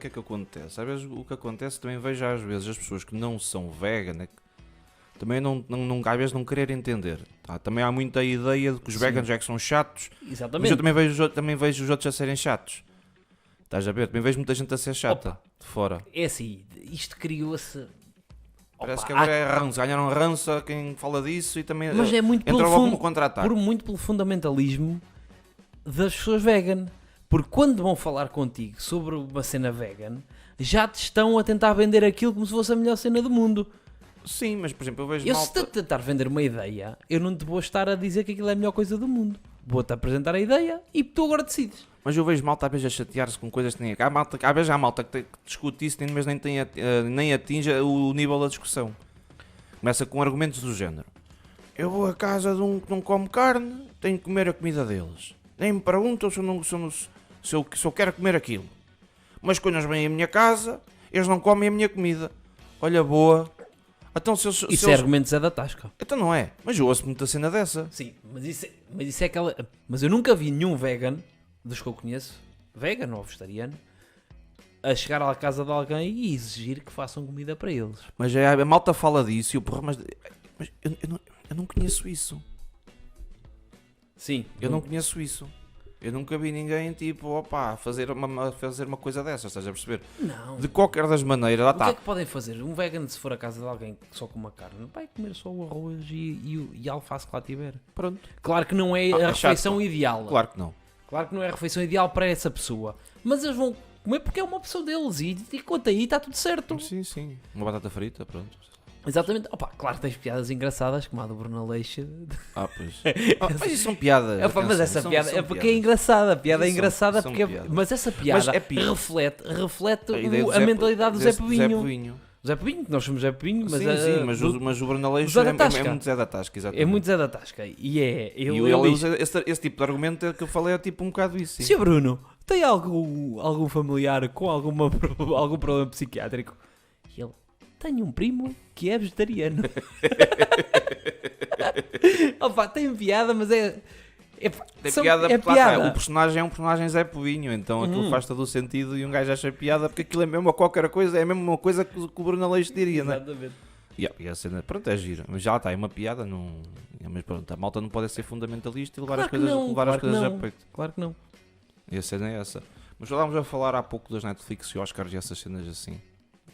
A: é que acontece? Às vezes o que acontece também vejo às vezes as pessoas que não são veganas também às vezes não querer entender. Tá? Também há muita ideia de que os
B: Sim.
A: veganos é que são chatos, mas
B: Exatamente.
A: eu também vejo os outros a serem chatos. Estás a ver? Também vejo muita gente a ser chata de fora.
B: É assim, isto criou-se...
A: Parece que
B: Opa,
A: agora é ranço, ganharam ranço a quem fala disso e também
B: Mas é muito
A: entra
B: pelo
A: logo
B: fundo,
A: no contra-ataque.
B: muito pelo fundamentalismo das pessoas vegan. Porque quando vão falar contigo sobre uma cena vegan, já te estão a tentar vender aquilo como se fosse a melhor cena do mundo.
A: Sim, mas por exemplo, eu vejo
B: Eu se
A: malta...
B: te tentar vender uma ideia, eu não te vou estar a dizer que aquilo é a melhor coisa do mundo. Vou-te apresentar a ideia e tu agora decides.
A: Mas eu vejo malta às vezes a chatear-se com coisas que nem... Às vezes há malta que discute isso mas nem atinge o nível da discussão. Começa com argumentos do género. Eu vou à casa de um que não come carne, tenho que comer a comida deles. Nem me perguntam se eu quero comer aquilo. Mas quando eles vêm à minha casa, eles não comem a minha comida. Olha, boa. Então,
B: Isso é argumentos é da tasca.
A: Então não é. Mas eu ouço muita cena dessa.
B: Sim, mas isso é aquela... Mas eu nunca vi nenhum vegan, dos que eu conheço, vegan ou vegetariano, a chegar à casa de alguém e exigir que façam comida para eles.
A: Mas a malta fala disso e eu, porra, mas eu não conheço isso.
B: Sim.
A: Eu não conheço isso. Eu nunca vi ninguém, tipo, opa, fazer uma coisa dessas, estás a perceber?
B: Não.
A: De qualquer das maneiras, lá
B: O que é
A: está.
B: que podem fazer? Um vegan, se for à casa de alguém que só come carne, vai comer só o arroz e a alface que lá tiver.
A: Pronto.
B: Claro que não é
A: É
B: a refeição
A: chato.
B: ideal.
A: Claro que não.
B: Claro que não é a refeição ideal para essa pessoa. Mas eles vão comer porque é uma opção deles e quanto aí está tudo certo.
A: Sim, sim. Uma batata frita, pronto.
B: Exatamente. Opa, claro que tens piadas engraçadas, como a do Bruno Aleixo.
A: Pois. Mas isso são piadas.
B: Opa, mas
A: atenção,
B: essa piada
A: são
B: é porque é
A: piadas.
B: engraçada. A piada é
A: São-
B: engraçada
A: são
B: porque...
A: piadas.
B: Mas essa piada
A: Mas é piada.
B: reflete
A: A ideia do
B: a mentalidade do Zé Povinho.
A: Povinho.
B: Zé Povinho, que nós somos Zé Povinho, mas...
A: Sim, mas o Bruno Aleixo
B: Zé da
A: é
B: Tasca.
A: muito Zé da Tasca, exatamente.
B: É muito Zé da Tasca. E é...
A: E
B: Ele
A: ele
B: diz,
A: usa esse tipo de argumento que eu falei é tipo um bocado isso. Sim.
B: Sr. Bruno, tem algum familiar com algum problema psiquiátrico? E ele, tenho um primo que é vegetariano. Opa, tem piada, mas é...
A: Tem piada
B: é
A: porque lá está,
B: piada.
A: o personagem é um personagem Zé Povinho, então aquilo faz todo o sentido e um gajo acha piada porque aquilo é mesmo qualquer coisa, é mesmo uma coisa que o Bruno Aleixo diria, não é?
B: Exatamente.
A: E a cena, pronto, é gira, mas já lá está, é uma piada, não... mas pronto, a malta não pode ser fundamentalista e levar
B: Claro
A: as coisas,
B: que não,
A: levar
B: claro
A: as coisas
B: que
A: a
B: não.
A: peito.
B: Claro que não.
A: E a cena é essa. Mas estávamos a falar há pouco das Netflix e Oscars e essas cenas assim.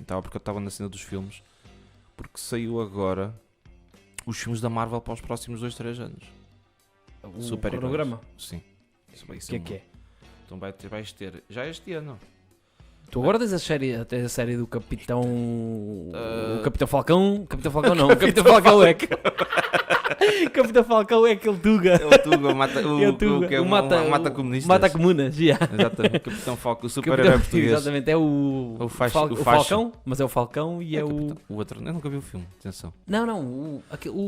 A: Então, porque eu estava na cena dos filmes, porque saiu agora os filmes da Marvel para os próximos 2-3 anos.
B: O
A: Super-heróis.
B: cronograma.
A: Sim. Isso vai
B: O
A: ser
B: que é?
A: Então vais ter, já este ano.
B: Tu agora tens a série do Capitão... O Capitão Falcão... Capitão Falcão não, o Capitão Falcão é que... Capitão Falcão é aquele Tuga.
A: É o Tuga, mata,
B: É o Tuga.
A: que é
B: O
A: mata comunistas.
B: Mata comunas, yeah.
A: Exatamente, Capitão Falcão, o super-herói português.
B: Exatamente, é o
A: O facho.
B: Falcão, mas é o Falcão e é o...
A: Capitão- o outro, eu nunca vi o filme, atenção.
B: Não,
A: Não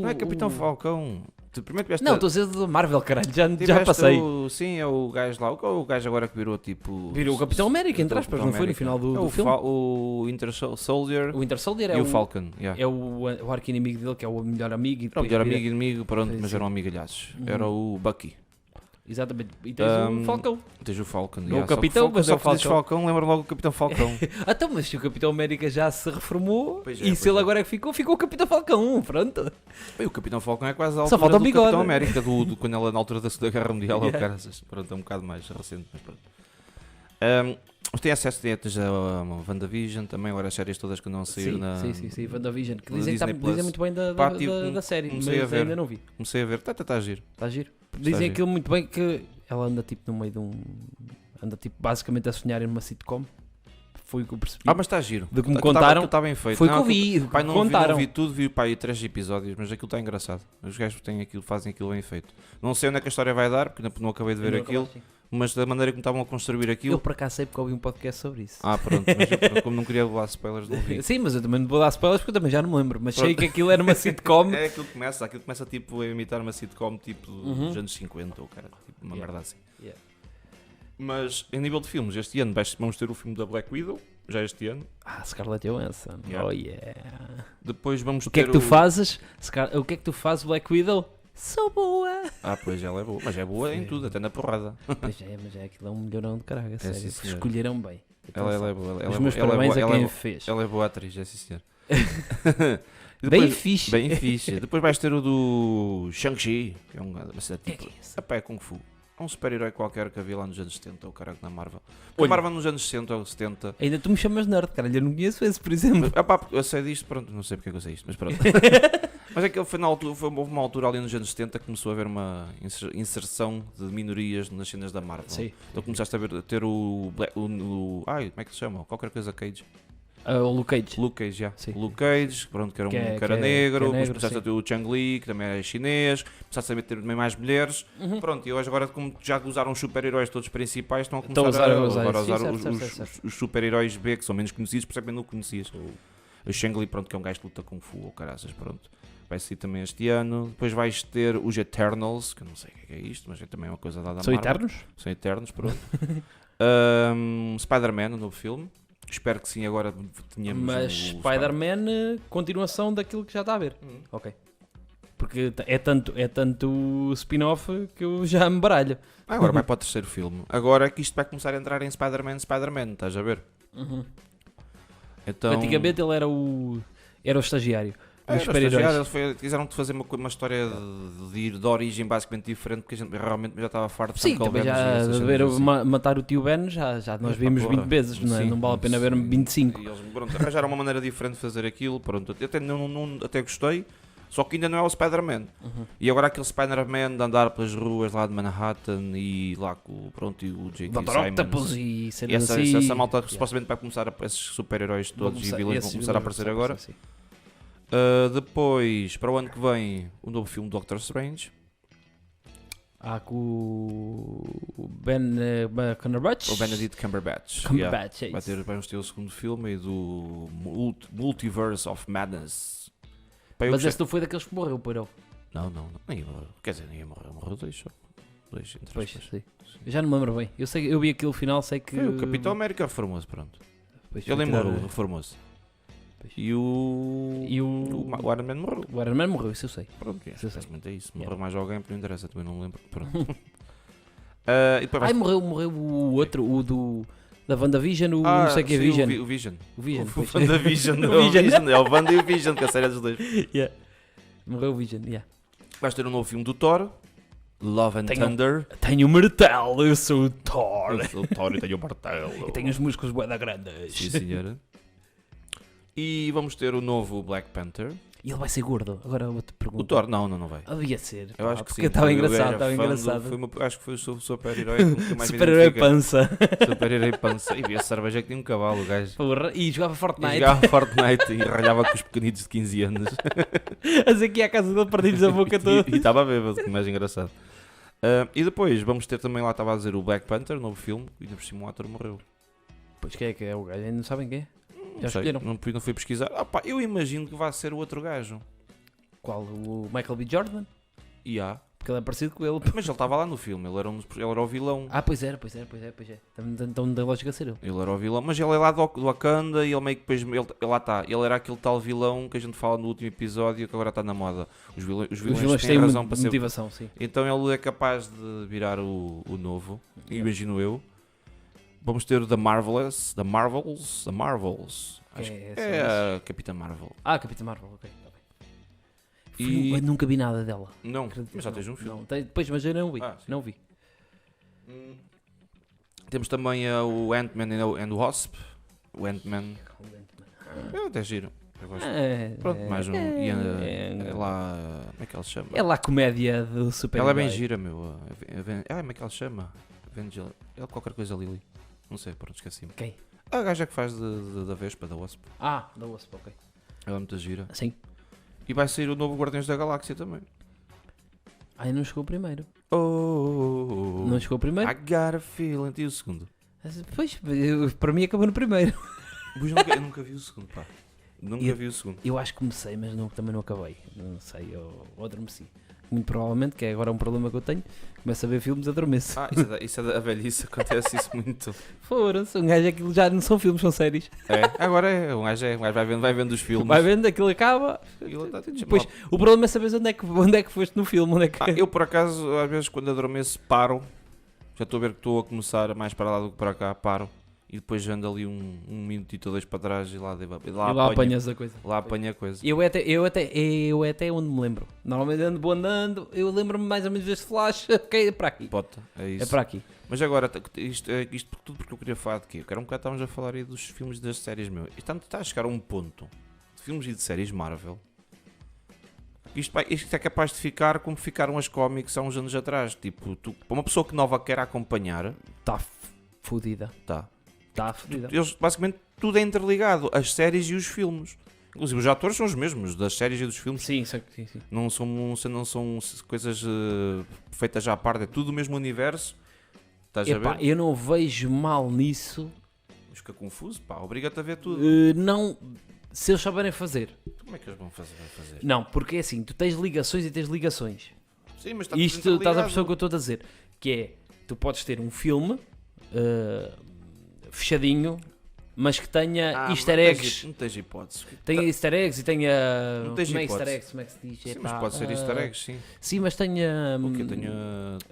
A: é Capitão Falcão. Tu primeiro tiveste.
B: Não, estou a dizer do Marvel, caralho, já
A: tiveste
B: passei.
A: Sim, é o gajo lá. O gajo agora que virou tipo.
B: Virou o Capitão América, entre
A: Virou o
B: aspas,
A: Capitão
B: não foi no
A: América.
B: final do,
A: É
B: do
A: o
B: filme.
A: O Winter Soldier
B: O Winter Soldier é
A: e o Falcon. Yeah.
B: É o arqui-inimigo dele, que é o melhor amigo. E
A: Era o
B: depois
A: melhor
B: vira-
A: amigo e inimigo, pronto,
B: Sim,
A: mas
B: sim.
A: eram amigalhaços.
B: Uhum.
A: Era o Bucky.
B: Exatamente. E tens o Falcão.
A: Tens o Falcon.
B: Não o Capitão, mas é o
A: Só que dizes
B: Falcão.
A: Falcão, lembra logo o Capitão Falcão.
B: Então, mas se o Capitão América já se reformou,
A: Pois é,
B: e
A: pois
B: se ele
A: é.
B: agora é que ficou o Capitão Falcão, pronto.
A: Bem, o Capitão Falcão é quase a
B: Só
A: altura
B: falta o
A: do
B: bigode.
A: Capitão América, quando ela na altura da Segunda Guerra Mundial,
B: Yeah.
A: o cara, pronto, é um bocado mais recente, mas pronto. Tem acesso direto a WandaVision, também agora as séries todas que andam a sair
B: Sim,
A: na...
B: sim, WandaVision, que
A: no
B: dizem, que
A: Disney Plus.
B: dizem muito bem da,
A: Pá,
B: da,
A: tipo,
B: da- da série, mas
A: comecei a ver.
B: ainda não vi.
A: Comecei a ver, está a giro.
B: Está giro. Dizem
A: giro.
B: aquilo muito bem, que ela anda tipo no meio de um... Anda tipo basicamente a sonhar em uma sitcom. Foi o que eu percebi.
A: Mas está giro.
B: De que me
A: Aquilo
B: contaram,
A: está bem feito.
B: Foi o que
A: Não,
B: eu vi,
A: Pai,
B: que
A: não
B: contaram.
A: vi tudo, vi pá, aí 3 episódios, mas aquilo está engraçado. Os gajos têm aquilo, fazem aquilo bem feito. Não sei onde é que a história vai dar, porque não acabei de ver
B: Não
A: aquilo,
B: acabaste.
A: mas da maneira como estavam a construir
B: Eu
A: aquilo.
B: por acaso sei porque ouvi um podcast sobre isso.
A: Pronto, mas eu, como não queria levar spoilers, não vi.
B: Sim, mas eu também não vou dar spoilers porque eu também já não me lembro. Mas sei
A: Pronto.
B: que aquilo era uma sitcom.
A: É aquilo que começa tipo a imitar uma sitcom tipo
B: Uhum.
A: dos anos 50 ou cara, tipo uma
B: Yeah.
A: merda assim.
B: Yeah.
A: Mas em nível de filmes, este ano vamos ter o filme da Black Widow, já este ano.
B: Scarlett Johansson.
A: Yeah.
B: Oh yeah.
A: Depois vamos
B: O que é
A: ter
B: que tu fazes? O que é que tu fazes, Black Widow? Sou boa.
A: Pois ela é boa, mas é boa em
B: Sim.
A: tudo, até na porrada.
B: Mas é aquilo é um melhorão de caralho, a sério.
A: sim, senhor.
B: Escolheram bem.
A: Ela
B: Atenção.
A: é boa. Ela
B: Os
A: é
B: meus
A: boa, ela é
B: parabéns
A: boa,
B: a
A: ela é
B: quem
A: boa.
B: o fez.
A: Ela é boa atriz, é sim senhor. E
B: Bem
A: depois-
B: fixe.
A: Bem fixe. Depois vais ter o do Shang-Chi, que é um gajo, mas é
B: O que é
A: tipo,
B: que é isso?
A: é Kung Fu. É um super-herói qualquer que havia lá nos anos 70, ou caralho, na Marvel. Porque
B: Olha.
A: a Marvel nos anos 60 ou 70.
B: Ainda tu me chamas nerd, caralho. Eu não conheço esse, por exemplo.
A: Eu sei disto, pronto, não sei porque é que eu sei isto, mas pronto. Mas é que ele foi na altura, houve uma altura ali nos anos 70 que começou a haver uma inserção de minorias nas cenas da Marvel.
B: Sim.
A: Então começaste a ter o como é que se chama? Qualquer coisa Cage.
B: O Luke Cage.
A: Luke Cage, já.
B: Sim.
A: Luke Cage, pronto, que era
B: Que é-
A: um cara
B: que é-
A: negro,
B: que é
A: depois
B: negro,
A: começaste
B: sim.
A: a ter o Chang Li, que também era chinês, começaste a ter também mais mulheres,
B: Uhum.
A: pronto, e hoje agora como já usaram os super-heróis todos principais, estão a
B: Estão
A: começar
B: a
A: a
B: usar
A: agora a
B: isso.
A: usar
B: Sim,
A: os,
B: certo,
A: os-
B: certo, certo.
A: os super-heróis B, que são menos conhecidos, por isso é que não conhecias. O Shang Li, pronto, que é um gajo que luta Kung Fu, ou caraças, pronto. Vai sair também este ano. Depois vais ter os Eternals, que eu não sei o que é isto, mas é também uma coisa dada à
B: São
A: Marvel.
B: eternos?
A: São Eternos, pronto. Spider-Man, o novo filme. Espero que sim, agora tenhamos
B: Mas
A: o
B: Spider-Man, continuação daquilo que já está a ver.
A: Hum.
B: Ok. Porque é tanto spin-off que eu já me baralho.
A: Agora vai para o terceiro filme. Agora é que isto vai começar a entrar em Spider-Man, estás a ver? Então,
B: Antigamente ele era o estagiário.
A: era
B: Dos super-heróis.
A: estagiário, quiseram fazer uma história de origem basicamente diferente, porque a gente realmente já estava farto de
B: Sim,
A: Uncle
B: também
A: Ben e
B: já
A: essas
B: de
A: cenas
B: ver
A: assim.
B: matar o tio Ben, já nós
A: Epá,
B: vimos
A: porra.
B: 20 vezes, não é?
A: Sim,
B: Não vale a pena ver
A: sim.
B: 25.
A: E eles, pronto, arranjaram uma maneira diferente de fazer aquilo, pronto. Eu até gostei, só que ainda não é o Spider-Man. E agora aquele Spider-Man de andar pelas ruas lá de Manhattan e lá com pronto, e o J.K.
B: Dr. Octopus
A: Simmons.
B: e
A: E
B: cenas
A: essa,
B: assim.
A: essa malta
B: Yeah.
A: supostamente vai começar esses super-heróis
B: Vão
A: todos e
B: começar-
A: vilões
B: esses
A: vão começar a
B: vilões
A: aparecer
B: vão
A: agora.
B: aparecer, sim.
A: Depois, para o ano que vem, o novo filme do Doctor Strange.
B: Com o Cumberbatch.
A: O Benedict Cumberbatch.
B: Cumberbatch, é
A: Vai
B: isso.
A: vamos ter o segundo filme e do Multiverse of Madness. Pá, eu
B: Mas
A: gostei-
B: esse não foi daqueles que morreu, porão.
A: Não, ninguém morreu. Quer dizer, ninguém morreu. Morreu dois só. Dois, entre
B: Pois,
A: aspas.
B: sim. Eu já não me lembro bem. Eu vi aquilo final, sei que...
A: Foi o Capitão América reformou-se, pronto.
B: Pois,
A: Ele
B: foi
A: nem
B: tirar-
A: morreu, reformou-se.
B: Pois.
A: E o...
B: E o...
A: o Iron Man morreu.
B: O Iron Man morreu, isso eu sei.
A: Pronto,
B: Isso eu sei.
A: basicamente é isso.
B: Yeah.
A: Morreu mais alguém, porque não interessa, também não me lembro. Pronto. E depois
B: Ai,
A: vai...
B: morreu o outro, o da WandaVision, o não sei o que é
A: sim,
B: Vision.
A: O Vision.
B: O Vision,
A: O
B: pois.
A: WandaVision.
B: O
A: O
B: Vision.
A: Vision. É o Wanda e o Vision, que é a série dos dois.
B: Yeah. Morreu o Vision, yeah.
A: Vais ter um novo filme do Thor. Love and
B: Tenho-
A: Thunder.
B: Tenho o martelo, eu sou o Thor.
A: Eu sou o Thor e tenho o martelo.
B: E tenho os músculos bué da grandes.
A: Sim, senhora. E vamos ter o novo Black Panther.
B: E ele vai ser gordo. Agora eu te pergunto.
A: O Thor, não vai.
B: Devia ser.
A: Eu acho que
B: porque
A: sim.
B: estava
A: Eu
B: engraçado,
A: era
B: estava
A: fã
B: engraçado.
A: acho que foi o super-herói que nunca mais me
B: Super-herói
A: identifiquei.
B: pança.
A: Super-herói pança. E via cerveja que tinha um cavalo, o gajo.
B: Porra, e jogava
A: E
B: Fortnite.
A: jogava Fortnite e ralhava com os pequenitos de 15 anos.
B: A dizer que ia à casa dele, partiu-lhes a boca toda.
A: E estava bêbado, que mais engraçado. E depois vamos ter também lá, estava a dizer, o Black Panther, novo filme, e ainda por cima o ator morreu.
B: Pois quem é o gajo? Ainda não sabem quem é? Já
A: Não sei,
B: escolheram?
A: não fui pesquisar. Eu imagino que vai ser o outro gajo.
B: Qual? O Michael B. Jordan?
A: E há.
B: Porque ele é parecido com ele.
A: Mas ele estava lá no filme, ele era o vilão.
B: Ah, pois era. Então da lógica ser ele.
A: Ele era o vilão, mas ele é lá do Wakanda e ele meio que depois. Ele lá está. Ele era aquele tal vilão que a gente fala no último episódio que agora está na moda. Os vilões têm razão para ser.
B: motivação, sim.
A: Então ele é capaz de virar o novo,
B: Yeah.
A: imagino eu. Vamos ter o The Marvels. Acho
B: É,
A: que é a Capitã Marvel.
B: Ah, Capitã Marvel, ok. Tá bem.
A: E-
B: Eu nunca vi nada dela.
A: Não,
B: Acredito,
A: mas já
B: não,
A: tens um filme.
B: Não, depois, mas eu não vi.
A: Ah, sim.
B: Não vi.
A: Temos também o Ant-Man and the Wasp. O Ant-Man. É até giro. Eu gosto. Pronto, mais um. E é lá. Como é que ela se chama?
B: É lá a comédia do super.
A: Ela é bem gira, meu. Como é que ela se chama? Evangel. Ela qualquer coisa Lily. Não sei, pronto, esqueci-me.
B: Quem?
A: A gaja que faz da Vespa, da Wasp.
B: Ah, da Wasp, ok.
A: Ela é muito gira.
B: Sim.
A: E vai sair o novo Guardiões da Galáxia também.
B: Ai, não chegou o primeiro.
A: Oh,
B: Não chegou o primeiro?
A: I got a feeling. E o segundo?
B: Pois, para mim acabou no primeiro.
A: Pois eu nunca vi o segundo, pá. Nunca vi o segundo.
B: Eu acho que comecei, mas também não acabei. Não sei, eu adormeci. Muito provavelmente, que é agora um problema que eu tenho. Começo a ver filmes, adormeço.
A: Isso é da velhice, acontece isso muito.
B: Foram-se, um gajo aquilo já não são filmes, são séries.
A: Agora um gajo vai vendo os filmes.
B: Vai vendo, aquilo acaba.
A: Aquilo tá-
B: Depois, o problema é saber onde é que foste no filme. Onde é que...
A: Eu por acaso, às vezes quando adormeço, paro. Já estou a ver que estou a começar mais para lá do que para cá, paro. E depois ando ali um minutito ou dois para trás e lá
B: apanhas a coisa.
A: Lá apanha a coisa.
B: Eu até onde me lembro. Normalmente vou andando, eu lembro-me mais ou menos deste flash. Ok, é para aqui.
A: Pota, é isso.
B: É para aqui.
A: Mas agora, isto tudo porque eu queria falar de quê? Porque era um bocado estávamos a falar aí dos filmes e das séries, meu. Isto está a chegar a um ponto de filmes e de séries Marvel. Isto é capaz de ficar como ficaram as cómics há uns anos atrás. Tipo, para uma pessoa que nova quer acompanhar,
B: Está fodida.
A: tá.
B: Está fodida.
A: Eles, basicamente, tudo é interligado. As séries e os filmes. Inclusive, os atores são os mesmos, das séries e dos filmes.
B: Sim.
A: Não são coisas feitas já à parte. É tudo o mesmo universo. Estás a
B: Epá,
A: ver?
B: eu não vejo mal nisso.
A: Mas fica confuso, pá. Obriga-te a ver tudo.
B: Não, se eles souberem fazer.
A: Como é que eles vão fazer?
B: Não, porque é assim, tu tens ligações e tens ligações.
A: Sim, mas está
B: Isto
A: tudo
B: estás a
A: interligado.
B: perceber o que eu estou a dizer. Que é, tu podes ter um filme fechadinho, mas que tenha easter eggs.
A: Não tens hipótese.
B: Tenha easter eggs e tenha.
A: Não tens
B: como é
A: hipótese.
B: easter eggs? Como é que se diz?
A: Sim,
B: Epá,
A: mas pode ser easter eggs, sim.
B: Sim, mas tenha.
A: O que tenho...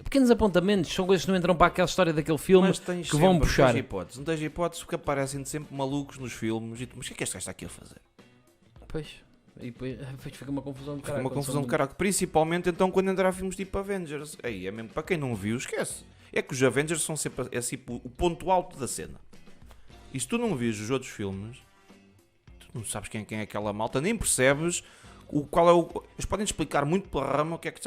B: Pequenos apontamentos, são coisas que não entram para aquela história daquele filme
A: Mas tens
B: que vão
A: sempre,
B: puxar.
A: Não tens hipótese porque aparecem sempre malucos nos filmes. E tu, mas o que é que este gajo está aqui a fazer?
B: Pois. E depois fica uma confusão de
A: Fica
B: caralho.
A: uma confusão de caralho. Principalmente então quando entrar filmes tipo Avengers. Aí é mesmo, para quem não viu, esquece. É que os Avengers são sempre assim, o ponto alto da cena. E se tu não vês os outros filmes, tu não sabes quem é aquela malta, nem percebes qual é o. Eles podem explicar muito pela rama o que é que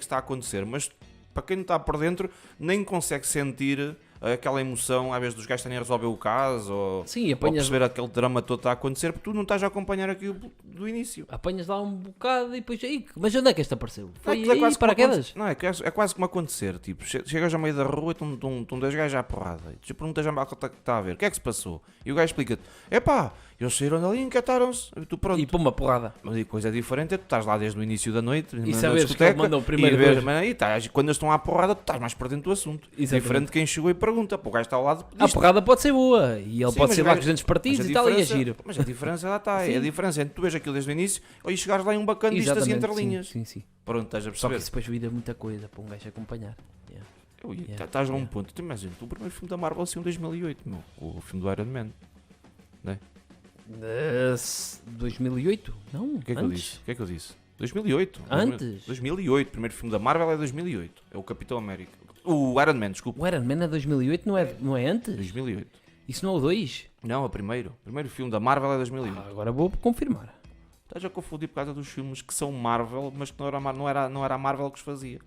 A: está a acontecer, mas para quem não está por dentro, nem consegue sentir aquela emoção, às vezes, dos gajos estarem a resolver o caso ou,
B: Sim,
A: ou
B: apanhas,
A: perceber aquele drama todo que está a acontecer, porque tu não estás a acompanhar aquilo do início.
B: apanhas lá um bocado e depois. Aí, mas onde é que este apareceu? Foi
A: Aquilo
B: aí,
A: quase
B: paraquedas?
A: Não, é quase como acontecer. Tipo, chegas ao meio da rua e estão dois gajos à porrada. E tu perguntas à malta que está a ver, o que é que se passou? E o gajo explica-te: epá, eles saíram dali e encantaram-se. E tu pronto.
B: E pôr uma porrada.
A: Mas a coisa diferente é tu estás lá desde o início da noite
B: E saberes que ele mandou o primeiro
A: quando eles estão à porrada, tu estás mais por dentro do assunto.
B: Exatamente.
A: Diferente de quem chegou e pergunta: pô, o gajo está ao lado.
B: A porrada pode ser boa e ele
A: Sim,
B: pode
A: mas
B: ser
A: o
B: lá
A: gajo-
B: com os dentes partidos
A: Mas
B: e tal, e é
A: diferença-
B: giro.
A: Mas a diferença lá está. É
B: Sim.
A: a diferença entre tu vês aquilo desde o início e chegares lá em um bacana disto assim entre linhas.
B: Sim.
A: Pronto, estás a
B: Só que
A: perceber?
B: isso depois vira muita coisa para um gajo acompanhar.
A: Estás a um ponto. Tu imagina, o primeiro filme da Marvel saiu em 2008, meu. O filme do Iron Man.
B: 2008? Não,
A: O que é que
B: antes.
A: eu disse? 2008.
B: Antes?
A: 2008. O primeiro filme da Marvel é 2008. É o Capitão América. O Iron Man, desculpa.
B: O Iron Man é 2008, não é antes?
A: 2008.
B: Isso não é o 2?
A: Não, é o primeiro. O primeiro filme da Marvel é 2008.
B: Agora vou confirmar.
A: Estás a confundir por causa dos filmes que são Marvel, mas que não era a Marvel que os fazia.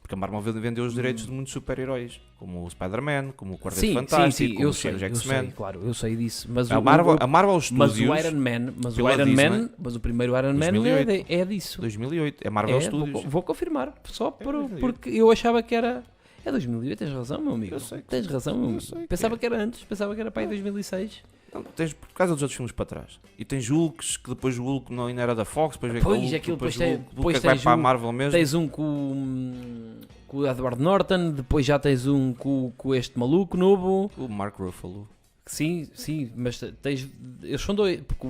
A: Porque a Marvel vendeu os direitos de muitos super-heróis, como o Spider-Man, como o Quarteto Fantástico, como
B: eu
A: os
B: sei,
A: X-Men.
B: claro, eu sei disso. Mas
A: A Marvel Studios,
B: mas o Iron Man,
A: pela Disney,
B: mas o primeiro Iron Man
A: 2008.
B: é disso.
A: 2008, é Marvel Studios.
B: Vou confirmar, só
A: 2008.
B: porque eu achava que era... É 2008, tens razão, meu amigo.
A: Eu sei que
B: Tens razão, meu amigo.
A: sei que
B: Pensava
A: é.
B: que era antes, pensava que era para aí 2006.
A: Não, tens por causa dos outros filmes para trás. E tens Hulks, que depois o Hulk não ainda era da Fox, depois veio
B: Pois,
A: Hulk,
B: aquilo
A: depois
B: depois
A: o Hulk,
B: depois
A: é que vai
B: tens
A: para a
B: um-
A: Marvel mesmo.
B: Tens um com o Edward Norton, depois já tens um com este maluco novo.
A: O Mark Ruffalo.
B: Sim, mas tens. Eles são dois. Porque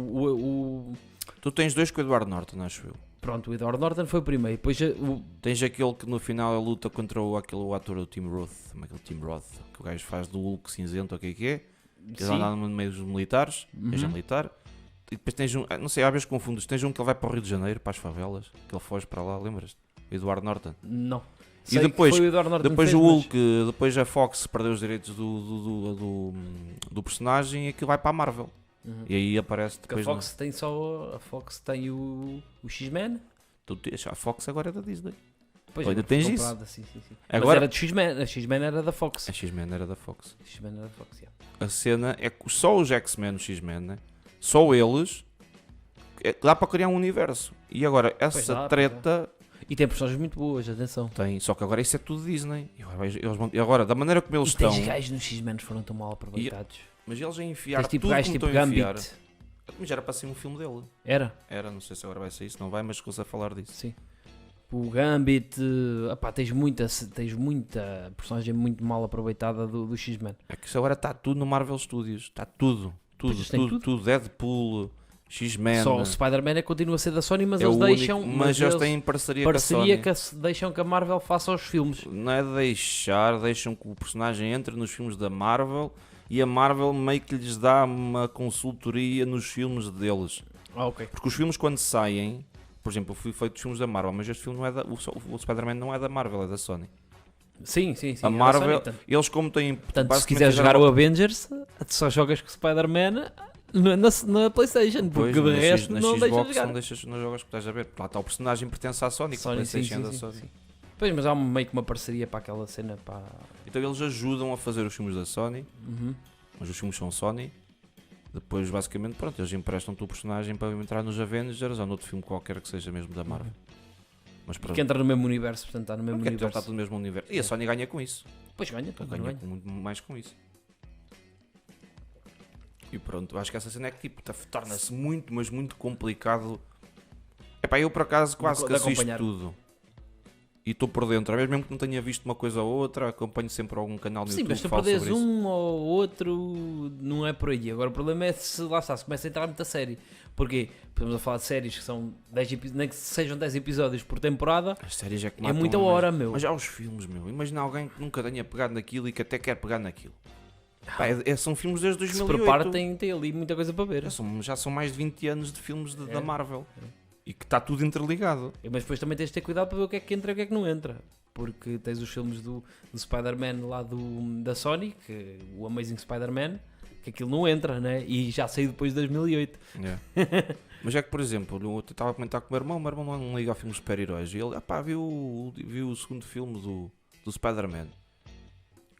A: Tu tens dois com o Edward Norton, acho eu.
B: pronto, o Edward Norton foi o primeiro. Depois
A: Tens aquele que no final ele luta contra o ator do Tim Roth, como é que é o Tim Roth, que o gajo faz do Hulk cinzento, o que é? Eles
B: sim,
A: andam no meio dos militares, gajo é
B: Uhum.
A: militar. E depois tens um, não sei, às vezes confundes, tens um que ele vai para o Rio de Janeiro, para as favelas, que ele foge para lá, lembras-te? O Edward Norton.
B: não.
A: E
B: Sei que
A: depois-
B: foi o Edward Norton
A: Depois
B: que
A: o
B: fez,
A: Hulk, depois a Fox perdeu os direitos do personagem e aquilo vai para a Marvel.
B: mas- Uhum.
A: E aí aparece
B: Porque a
A: depois.
B: Fox tem só. A Fox tem o X-Men.
A: A Fox agora é da Disney.
B: Pois
A: Ainda
B: é,
A: tens
B: foi
A: isso?
B: comprada, sim.
A: Agora-
B: Mas era de X-Men. A X-Men era da Fox.
A: A X-Men era da Fox.
B: X-Men era da Fox, yeah.
A: A cena é que só os X-Men, os X-Men, né? Só eles dá para criar um universo. E agora, essa
B: dá,
A: treta
B: E tem personagens muito boas, atenção.
A: tem. Só que agora isso é tudo Disney. E agora, da maneira como eles
B: E
A: estão.
B: tens gajos nos X-Men que foram tão mal aproveitados.
A: Mas eles a enfiar
B: Tens tipo
A: tudo
B: gajos
A: como
B: tipo
A: estão a enfiar.
B: Gambit.
A: Mas era para ser um filme dele.
B: Era?
A: Era, não sei se agora vai ser isso, não vai, mas escusa a falar disso.
B: Sim. O Gambit, tens muita personagem muito mal aproveitada do X-Men.
A: É que isso agora está tudo no Marvel Studios. Está tudo.
B: Pois
A: Tudo,
B: eles têm
A: tudo, tudo. Deadpool, X-Men.
B: Só o Spider-Man é que continua a ser da Sony, mas
A: é
B: eles
A: o
B: deixam.
A: único, mas eles têm parceria
B: parceria
A: com a
B: que deixam que a Marvel faça os filmes.
A: Sony. Não é deixam que o personagem entre nos filmes da Marvel e a Marvel meio que lhes dá uma consultoria nos filmes deles.
B: Ok.
A: Porque os filmes quando saem, por exemplo, eu fui feito os filmes da Marvel, mas este filme não é o Spider-Man não é da Marvel, é da Sony.
B: Sim.
A: A
B: é da
A: Marvel,
B: Sony, portanto.
A: eles como têm...
B: Portanto, se
A: basicamente
B: quiser
A: fizeram
B: jogar o
A: uma-
B: Avengers, só jogas com o Spider-Man na PlayStation,
A: Pois,
B: porque de
A: na
B: resto
A: na
B: não deixas
A: Xbox
B: jogar.
A: não deixas nos jogos que estás a ver. Lá está o personagem pertence à Sony, que a
B: Sony,
A: PlayStation é da
B: sim.
A: Sony.
B: Pois, mas há meio que uma parceria para aquela cena. Para...
A: Então eles ajudam a fazer os filmes da Sony,
B: Uhum.
A: mas os filmes são Sony. Depois, basicamente, pronto, eles emprestam-te o personagem para entrar nos Avengers ou noutro filme qualquer que seja mesmo da Marvel. Mas pronto,
B: Que entra no mesmo universo, portanto está no mesmo
A: porque está
B: universo.
A: tudo no mesmo universo. E a Sony ganha com isso.
B: Pois ganha, tudo
A: Ganha
B: ganha.
A: muito mais com isso. E pronto, acho que essa cena é que tipo, torna-se muito, mas muito complicado. Epá, eu por acaso quase
B: De
A: que assisto
B: acompanhar.
A: tudo. E estou por dentro, mesmo que não tenha visto uma coisa ou outra, acompanho sempre algum canal no
B: Sim,
A: YouTube
B: mas
A: que
B: se
A: fala
B: perderes
A: sobre isso.
B: um ou outro, não é por aí. Agora o problema é se lá está, se começa a entrar muita série. Porquê? Estamos a falar de séries que são 10 episódios, nem que sejam 10 episódios por temporada,
A: As séries é que
B: é
A: matam
B: muita
A: mais.
B: hora, meu.
A: Mas já os filmes, meu. Imagina alguém que nunca tenha pegado naquilo e que até quer pegar naquilo. Pá, são filmes desde
B: Se
A: 2008.
B: prepara, tem ali muita coisa para ver.
A: Já são mais de 20 anos de filmes da
B: É.
A: Marvel. E que está tudo interligado.
B: Mas depois também tens de ter cuidado para ver o que é que entra e o que é que não entra. Porque tens os filmes do Spider-Man lá da Sony, que, o Amazing Spider-Man, que aquilo não entra, né? E já saiu depois de 2008.
A: É. Mas é que, por exemplo, eu estava a comentar com o meu irmão não liga a filmes de super-heróis. E ele, viu o segundo filme do Spider-Man.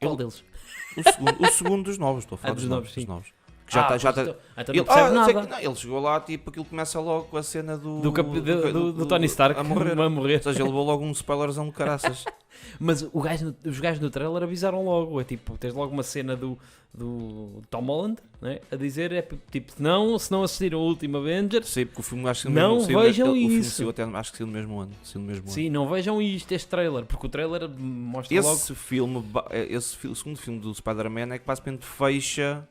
B: Qual deles?
A: O segundo dos novos, estou a falar
B: dos
A: dos
B: novos, sim.
A: novos. Que já está.
B: Então
A: Ele,
B: não percebe
A: não sei
B: nada.
A: que- não, ele chegou lá, tipo, aquilo começa logo com a cena
B: Do Tony Stark
A: a morrer.
B: vai morrer.
A: Ou seja, ele levou logo um spoilerzão de caraças.
B: Mas os gajos no trailer avisaram logo. É tipo, tens logo uma cena do Tom Holland, né? A dizer, é tipo, se não assistiram o último Avengers,
A: Sei, porque o filme acho que saiu
B: Não
A: mesmo, saiu-
B: vejam
A: o filme
B: isso.
A: saiu até, acho que saiu no mesmo ano. Saiu no mesmo ano.
B: sim, não vejam este trailer, porque o trailer mostra logo
A: Esse filme, o segundo filme do Spider-Man é que basicamente fecha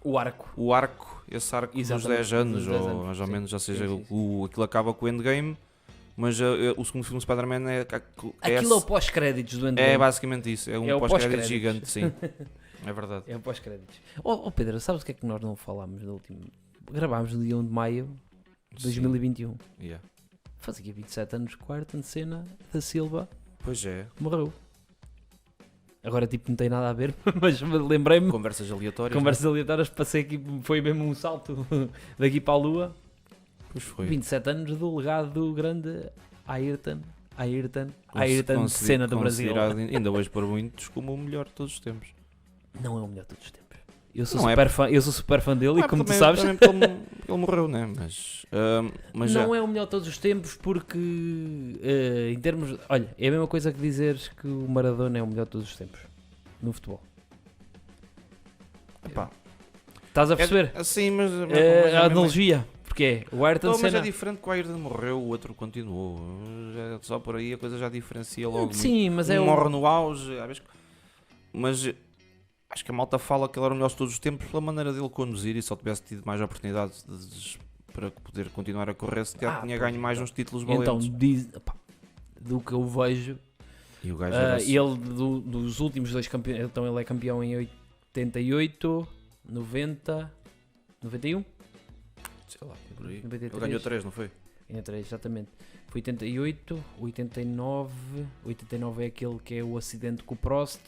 B: o arco.
A: esse arco dos
B: Exatamente,
A: 10 anos,
B: dos 10
A: ou
B: anos,
A: mais ou
B: sim.
A: menos, ou seja,
B: Sim.
A: aquilo acaba com o Endgame, mas o segundo filme do Spider-Man é
B: Aquilo é o pós-créditos do
A: é
B: Endgame.
A: basicamente isso, é um
B: É o
A: pós-crédito
B: pós-créditos.
A: gigante, sim, é verdade.
B: É o pós-créditos. Oh Pedro, sabes o que é que nós não falámos no último? Gravámos no dia 1 de maio de 2021.
A: Sim, yeah.
B: Fazia 27 anos que o Ayrton Senna da Silva
A: Pois é,
B: morreu. Agora tipo não tem nada a ver, mas lembrei-me,
A: conversas aleatórias.
B: conversas aleatórias, passei aqui, foi mesmo um salto daqui para a lua.
A: Pois foi.
B: 27 anos do legado do grande Ayrton
A: Considerado
B: Senna do Brasil.
A: ainda hoje por muitos como o melhor de todos os tempos.
B: Não é o melhor de todos os tempos. Eu sou
A: Não é
B: super fã, eu sou super fã dele e como tu
A: também,
B: sabes,
A: também porque ele morreu, né? Mas
B: não é o melhor de todos os tempos porque em termos, olha, é a mesma coisa que dizeres que o Maradona é o melhor de todos os tempos no futebol.
A: epá,
B: Estás a perceber?
A: assim, mas
B: A analogia, porque é o Ayrton
A: mas
B: Senna.
A: é diferente que o Ayrton morreu, o outro continuou. Só por aí a coisa já diferencia logo.
B: Sim, mas é
A: morre no auge, às vezes, mas acho que a malta fala que ele era o melhor de todos os tempos pela maneira dele conduzir e se ele tivesse tido mais oportunidades para poder continuar a correr, se tinha
B: pois,
A: ganho mais
B: então.
A: uns títulos
B: Então,
A: valentes.
B: do que eu vejo,
A: E o gajo era assim.
B: ele dos últimos dois campeões, então ele é campeão em 88, 90, 91?
A: Sei lá, por aí.
B: 93.
A: Ele ganhou 3, não foi?
B: Ganhou 3, exatamente. Foi 88, 89 é aquele que é o acidente com o Prost,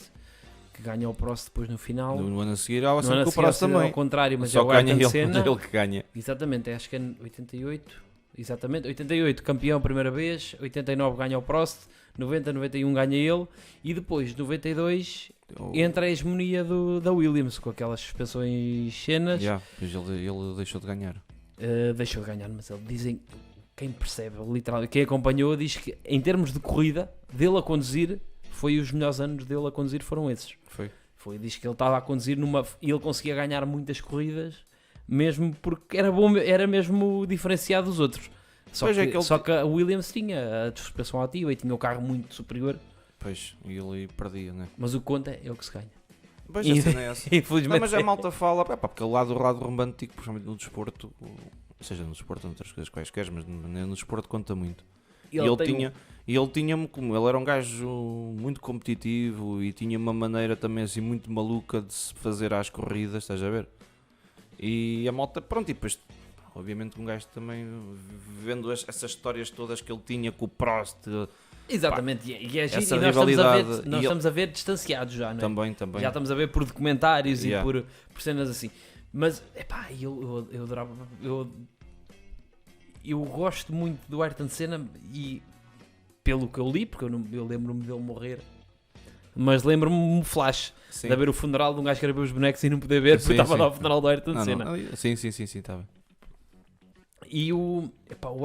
B: que ganha o Prost depois no final.
A: No ano a seguir há o
B: No ano
A: acidente
B: a
A: com o
B: seguir,
A: Prost
B: ao
A: também.
B: contrário, mas
A: Só
B: é o
A: ganha
B: Ayrton
A: ele,
B: Senna.
A: ele que ganha.
B: Exatamente, acho que é 88. Exatamente, 88 campeão a primeira vez, 89 ganha o Prost, 90, 91 ganha ele e depois 92 entra a hegemonia da Williams com aquelas suspensões cenas.
A: Pois ele deixou de ganhar.
B: Deixou de ganhar, mas ele dizem, quem percebe, literalmente, quem acompanhou diz que em termos de corrida, dele a conduzir, foi os melhores anos dele a conduzir foram esses. Diz que ele estava a conduzir e ele conseguia ganhar muitas corridas, mesmo porque era bom, era mesmo diferenciado dos outros. Só que a Williams tinha a suspensão ativa e tinha o carro muito superior.
A: Pois, e ele perdia, né?
B: Mas o que conta é o que se ganha.
A: Pois, a cena é essa.
B: Infelizmente.
A: Não, mas a malta fala, porque o lado romântico, principalmente no desporto, seja no desporto ou noutras coisas quaisquer, mas no desporto conta muito. Ele tinha, como ele era um gajo muito competitivo e tinha uma maneira também assim muito maluca de se fazer às corridas, estás a ver? E a malta, pronto, e depois, obviamente, um gajo também vendo essas histórias todas que ele tinha com o Prost.
B: Exatamente, e é
A: essa
B: giro, e
A: rivalidade.
B: nós estamos a ver distanciados já, não é?
A: Também.
B: Já estamos a ver por documentários
A: Yeah.
B: e por cenas assim. Mas, epá, eu adorava. Eu gosto muito do Ayrton Senna e pelo que eu li, porque eu lembro-me dele morrer, mas lembro-me um flash
A: Sim.
B: de haver o funeral de um gajo que era ver os bonecos e não poder ver porque estava lá o funeral do Ayrton Senna.
A: Sim, está bem.
B: E o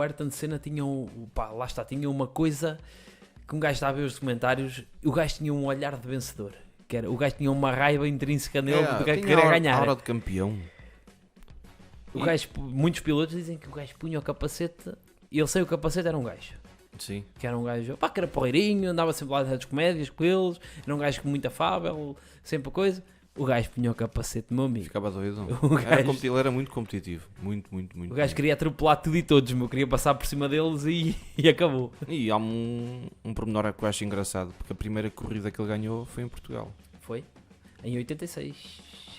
B: Ayrton Senna tinha tinha uma coisa que um gajo estava a ver os documentários, o gajo tinha um olhar de vencedor. Que era, o gajo tinha uma raiva intrínseca nele porque queria ganhar.
A: Hora de campeão.
B: O gajo, muitos pilotos dizem que o gajo punha o capacete e ele sem o capacete era um gajo.
A: Sim.
B: Que era um gajo, que era porreirinho, andava sempre lá das comédias com eles, era um gajo com muita afável, sempre coisa. O gajo punha o capacete, meu amigo.
A: Ficava doido.
B: Gajo,
A: Ele era muito competitivo. Muito.
B: o gajo queria atropelar tudo e todos, meu. Queria passar por cima deles e acabou.
A: E há um pormenor que eu acho engraçado, porque a primeira corrida que ele ganhou foi em Portugal.
B: Foi? Em 86.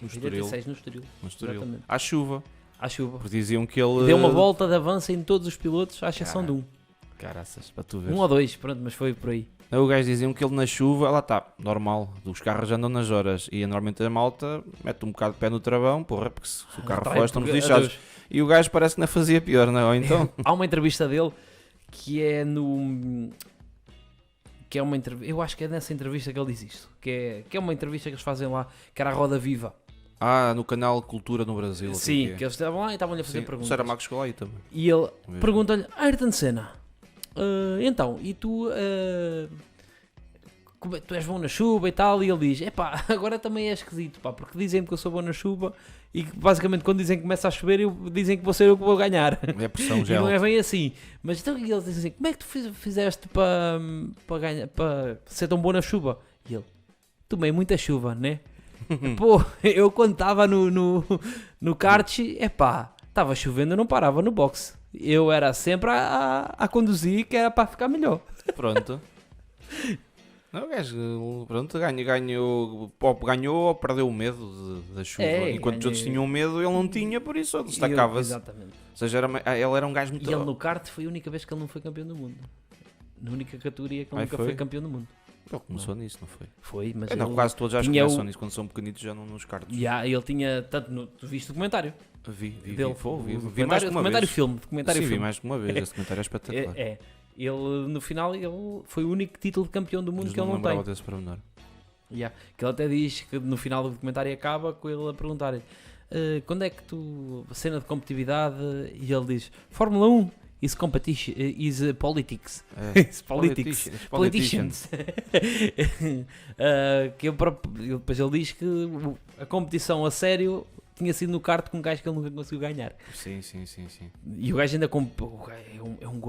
A: No
B: 86 no Estoril. Exatamente.
A: À chuva.
B: À chuva.
A: Porque diziam que ele...
B: Deu uma volta de avanço em todos os pilotos, à exceção de um.
A: Caraças, para tu ver.
B: Um ou dois, pronto, mas foi por aí.
A: O gajo diziam que ele na chuva, lá está, normal, os carros andam nas horas e normalmente a malta mete um bocado de pé no travão, porque se o carro for estamos lixados. E o gajo parece que não fazia pior, não é? Ou então...
B: Há uma entrevista dele que é no... Que é uma entrevista... Eu acho que é nessa entrevista que ele diz isto. Que é uma entrevista que eles fazem lá, que era a Roda Viva.
A: No canal Cultura no Brasil.
B: Sim, que eles estavam lá e estavam-lhe a fazer perguntas.
A: O Saramago chegou lá aí também.
B: E ele pergunta-lhe, Ayrton Senna, então, e tu... tu és bom na chuva e tal, e ele diz, agora também é esquisito, porque dizem-me que eu sou bom na chuva e que basicamente quando dizem que começa a chover dizem que vou ser eu que vou ganhar.
A: É pressão
B: E
A: gel.
B: não é bem assim. Mas então eles dizem assim, como é que tu fizeste para ganhar, para ser tão bom na chuva? E ele, tomei muita chuva, né? Pô, eu quando estava no kart, estava chovendo, eu não parava no boxe. Eu era sempre a conduzir, que era para ficar melhor.
A: Pronto. Não, o gajo, pronto, ganhou ou perdeu o medo da chuva. Enquanto os outros tinham medo, ele não tinha, por isso destacava-se.
B: Exatamente.
A: Ou seja, ele era um gajo muito...
B: E ele no kart foi a única vez que ele não foi campeão do mundo. Na única categoria que ele nunca foi campeão do mundo.
A: Ele começou nisso, não foi?
B: Foi, mas
A: Não,
B: ele
A: quase todos já
B: tinha
A: começam nisso, quando são pequenitos já não nos cartos.
B: ele tinha tanto tu viste o documentário
A: Vi
B: dele,
A: vi mais de uma vez.
B: documentário
A: Sim, vi
B: filme.
A: mais de uma vez, esse documentário é espetacular.
B: Ele no final ele foi o único título de campeão do mundo
A: Mas
B: que ele não tem.
A: desse pormenor.
B: Que ele até diz que no final do documentário acaba com ele a perguntar quando é que cena de competitividade, e ele diz Fórmula 1 is competition, is politics. Is politics. Politicians. Depois ele diz que a competição a sério tinha sido no kart com um gajo que ele nunca conseguiu ganhar.
A: Sim.
B: E o gajo ainda é um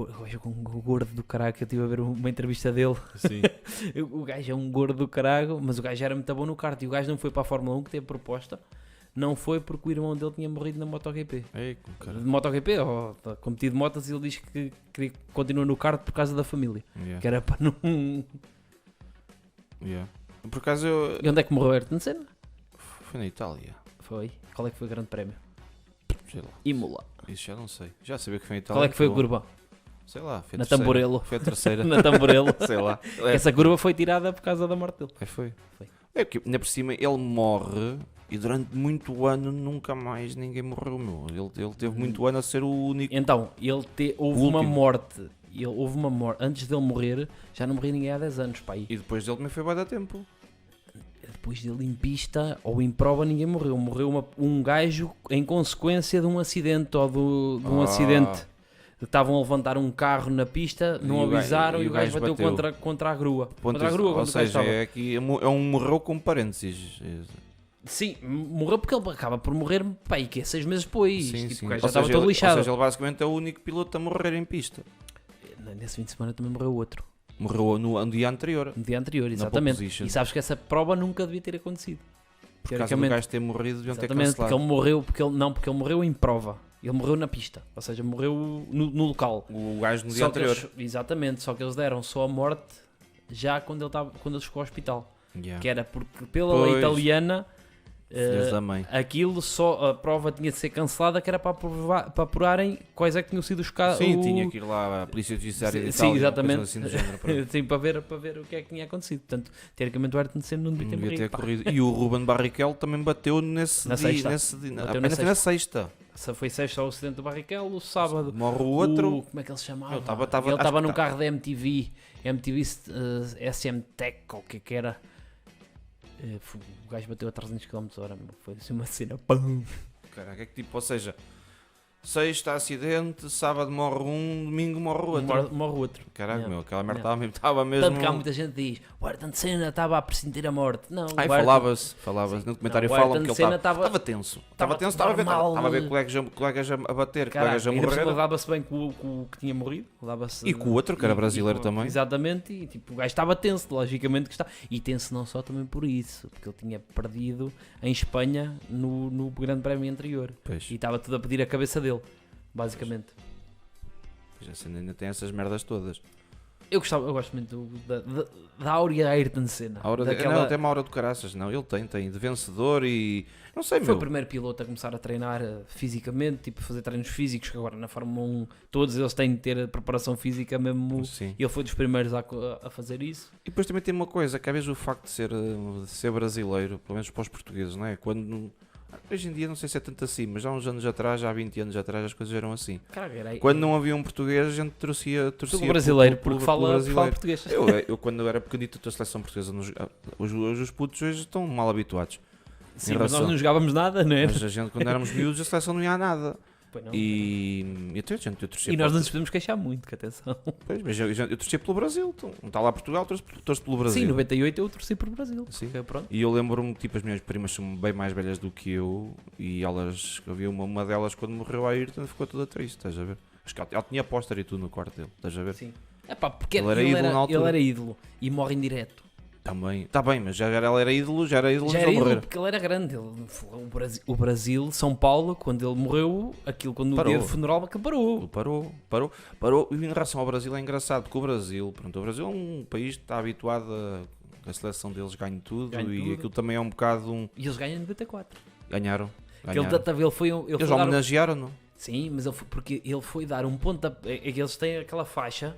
B: gordo do caralho, que eu estive a ver uma entrevista dele.
A: Sim.
B: O gajo é um gordo do caralho, mas o gajo era muito bom no kart. E o gajo não foi para a Fórmula 1, que teve proposta. Não foi porque o irmão dele tinha morrido na MotoGP. De MotoGP, competido de motas, e ele diz que queria continuar no kart por causa da família.
A: Yeah.
B: Que era para não...
A: Yeah. Por acaso eu...
B: E onde é que morreu Ayrton Senna?
A: Foi na Itália.
B: Foi. Qual é que foi o grande prémio?
A: Sei lá.
B: Imola.
A: Isso já não sei. Já sabia que foi na Itália.
B: Qual é que foi a curva?
A: Sei lá. Foi a
B: Na
A: terceira.
B: Tamborelo.
A: Foi a terceira.
B: Na Tamborelo.
A: Sei lá.
B: Essa curva foi tirada por causa da morte dele.
A: Foi.
B: Foi.
A: É que ainda por cima ele morre e durante muito ano nunca mais ninguém morreu, meu. Ele teve muito ano a ser o único.
B: Então, houve
A: O
B: uma
A: último.
B: morte. Houve uma morte. Antes dele morrer, já não morria ninguém há 10 anos, pai.
A: E depois dele também foi bué da tempo.
B: Depois dele em pista ou em prova ninguém morreu. Morreu um gajo em consequência de um acidente ou de um acidente. Estavam a levantar um carro na pista, não avisaram e o gajo bateu contra a grua. Contra a grua,
A: ou seja, é aqui é um morreu com parênteses.
B: Sim, morreu porque ele acaba por morrer, pai, que é 6 meses depois.
A: Sim.
B: O gajo já
A: Ou
B: estava
A: seja,
B: todo lixado.
A: Ou seja, ele basicamente é o único piloto a morrer em pista.
B: Nesse fim de semana também morreu outro.
A: Morreu no dia anterior.
B: No dia anterior,
A: pole
B: exatamente.
A: position.
B: E sabes que essa prova nunca devia ter acontecido.
A: Por causa do gajo ter morrido, deviam ter
B: Exatamente, porque
A: cancelado.
B: ele morreu, porque ele morreu em prova. Ele morreu na pista, ou seja, morreu no local.
A: O gajo no dia
B: Só que
A: anterior.
B: exatamente, só que eles deram só a morte já quando ele chegou ao hospital.
A: Yeah.
B: Que era porque pela lei italiana
A: Filhos da mãe.
B: aquilo só a prova tinha de ser cancelada, que era para apurarem quais é que tinham sido os casos.
A: Sim, tinha que ir lá a polícia judiciária de
B: Sim,
A: Itália,
B: exatamente.
A: assim do género, pronto.
B: Sim, para ver o que é que tinha acontecido. Portanto, teoricamente o Ayrton Senna não devia ter
A: Não devia
B: morrido.
A: ter
B: pá.
A: corrido. E o Ruben Barrichello também bateu nesse
B: Na
A: dia.
B: sexta.
A: Bateu
B: na
A: foi na sexta.
B: Essa foi sexta ao acidente do Barrichello, o sábado.
A: Morre o outro.
B: Como é que ele se chamava?
A: Eu tava-
B: Ele
A: acho
B: estava
A: que
B: num carro da MTV SM Tech, ou o que era. O gajo bateu a 300 km/h, foi assim uma cena. Pum.
A: Caraca, é que tipo, ou seja, sexta acidente, sábado morre um, domingo morre o outro.
B: Morre o outro.
A: Caraca,
B: Yeah.
A: meu, aquela merda
B: Yeah.
A: estava mesmo.
B: Tanto que há muita gente que diz: o Ayrton Senna estava a pressentir a morte. Não,
A: Ai,
B: o Ayrton-
A: falava-se.
B: Sim.
A: No documentário
B: Não, o
A: falam
B: Ayrton
A: que ele
B: Senna
A: estava tenso. Estava tenso, estava a ver colegas a bater,
B: Caraca,
A: colegas a
B: ainda por cima
A: morrer.
B: levava-se bem com o que tinha morrido.
A: E com o outro, que era brasileiro também.
B: Exatamente, e tipo, o gajo estava tenso, logicamente que está. E tenso não só também por isso, porque ele tinha perdido em Espanha no Grande Prémio anterior.
A: Pois,
B: E estava tudo a pedir a cabeça dele, basicamente.
A: já sei, ainda tem essas merdas todas.
B: Eu gosto muito da áurea Ayrton Senna.
A: Não, tem uma aura de caraças, não. Ele tem de vencedor e. Não sei,
B: Foi
A: meu.
B: o primeiro piloto a começar a treinar fisicamente, tipo fazer treinos físicos, que agora na Fórmula 1 todos eles têm de ter preparação física mesmo.
A: Sim.
B: Ele foi dos primeiros a fazer isso.
A: E depois também tem uma coisa, que às vezes o facto de ser brasileiro, pelo menos para os portugueses, não é? Quando. Hoje em dia não sei se é tanto assim, mas há uns anos atrás, há 20 anos atrás, as coisas eram assim.
B: Caraca,
A: Quando não havia um português, a gente torcia
B: o brasileiro,
A: pelo
B: porque fala
A: brasileiro.
B: português.
A: Eu quando era pequenito, a seleção portuguesa, os putos hoje estão mal habituados.
B: Sim,
A: em
B: mas nós
A: relação.
B: não jogávamos nada, não é?
A: Mas a gente, quando éramos miúdos, a seleção não ia a nada.
B: Pois não.
A: E até a gente, eu torcia
B: E nós
A: pelo-
B: não nos podemos queixar muito, que atenção.
A: Pois, mas eu torcia pelo Brasil. Então, não está lá Portugal, torço pelo Brasil.
B: Sim, em 98 eu torci para o Brasil.
A: Sim.
B: Ok, pronto.
A: E eu lembro-me, tipo, as minhas primas são bem mais velhas do que eu. E elas, havia uma delas quando morreu a Ayrton, ficou toda triste, estás a ver? Acho que ela tinha póster e tudo no quarto dele, estás a ver?
B: Sim. É pá, porque
A: Ele era ídolo na altura.
B: ele era ídolo e morre em direto.
A: Também. Está bem, mas ela era ídolo, já era ídolo
B: Já
A: antes
B: era
A: de ele
B: ídolo
A: morrer.
B: porque ele era grande. O Brasil, São Paulo, quando ele morreu, aquilo quando no
A: Parou.
B: dia do funeral que parou.
A: Parou. E em relação ao Brasil é engraçado, porque o Brasil é um país que está habituado a seleção deles ganhe tudo
B: Ganhe
A: e
B: tudo.
A: aquilo também é um bocado um.
B: E eles ganham em 94.
A: Ganharam.
B: Ele foi
A: Eles
B: dar
A: homenagearam-no.
B: Sim, mas porque ele foi dar um pontapé. É que eles têm aquela faixa,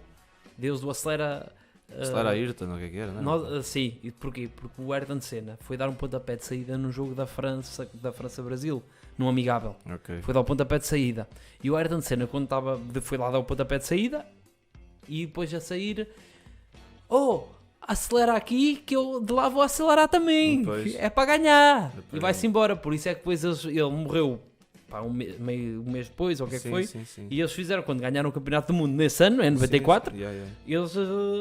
B: Deus do acelera
A: Acelera a Ayrton, ou o que é que era, não é?
B: Sim, e porquê? Porque o Ayrton Senna foi dar um pontapé de saída num jogo da França-Brasil, num amigável.
A: Ok.
B: Foi dar o pontapé de saída. E o Ayrton Senna, quando foi lá dar o pontapé de saída, e depois a sair, acelera aqui que eu de lá vou acelerar também.
A: Pois.
B: É para ganhar.
A: É para
B: E vai-se embora. Por isso é que depois ele morreu um mês depois, ou o que é que foi.
A: Sim.
B: E eles fizeram, quando ganharam o Campeonato do Mundo nesse ano, em 94,
A: Sim. Yeah.
B: eles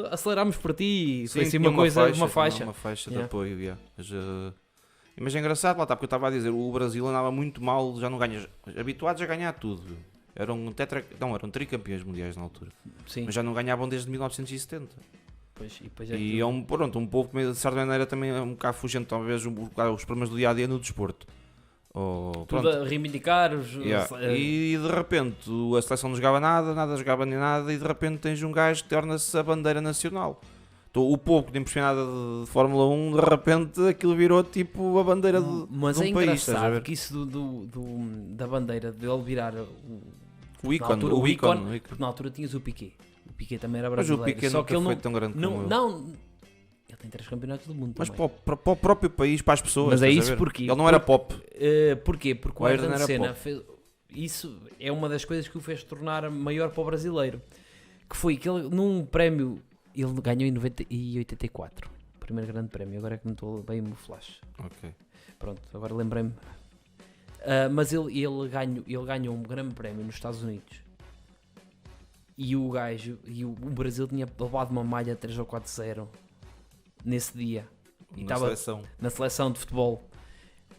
B: acelerámos por ti. Foi assim
A: tinha
B: uma coisa, uma
A: tinha
B: faixa.
A: uma faixa de
B: Yeah.
A: apoio, yeah. Mas é engraçado, lá está, porque eu estava a dizer, o Brasil andava muito mal, já não ganha, habituados a ganhar tudo. Eram tricampeões mundiais na altura,
B: Sim.
A: mas já não ganhavam desde 1970.
B: Depois
A: E é um povo que de certa maneira também é um bocado fugente, talvez os problemas do dia a dia no desporto.
B: tudo a reivindicar
A: Yeah. E de repente a seleção não jogava nada jogava nem nada, e de repente tens um gajo que torna-se a bandeira nacional. Então, o povo que nem percebia nada de Fórmula 1, de repente aquilo virou tipo a bandeira
B: Mas
A: de
B: é
A: um país. Estás a
B: engraçado
A: ver?
B: que isso da bandeira dele virar
A: O ícone,
B: o ícone,
A: o ícone.
B: porque na altura tinhas o Piquet. O Piquet também era
A: Mas o
B: brasileiro.
A: Piquet
B: só
A: nunca
B: que ele
A: foi tão grande como ele.
B: não, ele tem 3 campeonatos do mundo
A: Mas
B: também.
A: para o próprio país, para as pessoas.
B: Mas é
A: estás a
B: isso
A: ver?
B: porque-
A: Ele não era pop.
B: Porquê? Porque o
A: O Ayrton
B: Ayrton
A: era
B: Senna
A: pop.
B: fez... Isso é uma das coisas que o fez tornar maior para o brasileiro. Que foi que ele, num prémio, ele ganhou em 84. O primeiro grande prémio. Agora é que me estou bem no flash.
A: Ok.
B: Pronto, agora lembrei-me. Mas ele ganhou um grande prémio nos Estados Unidos. E o Brasil tinha levado uma malha 3 ou 4-0 nesse dia. E
A: Na
B: estava
A: seleção.
B: na seleção de futebol.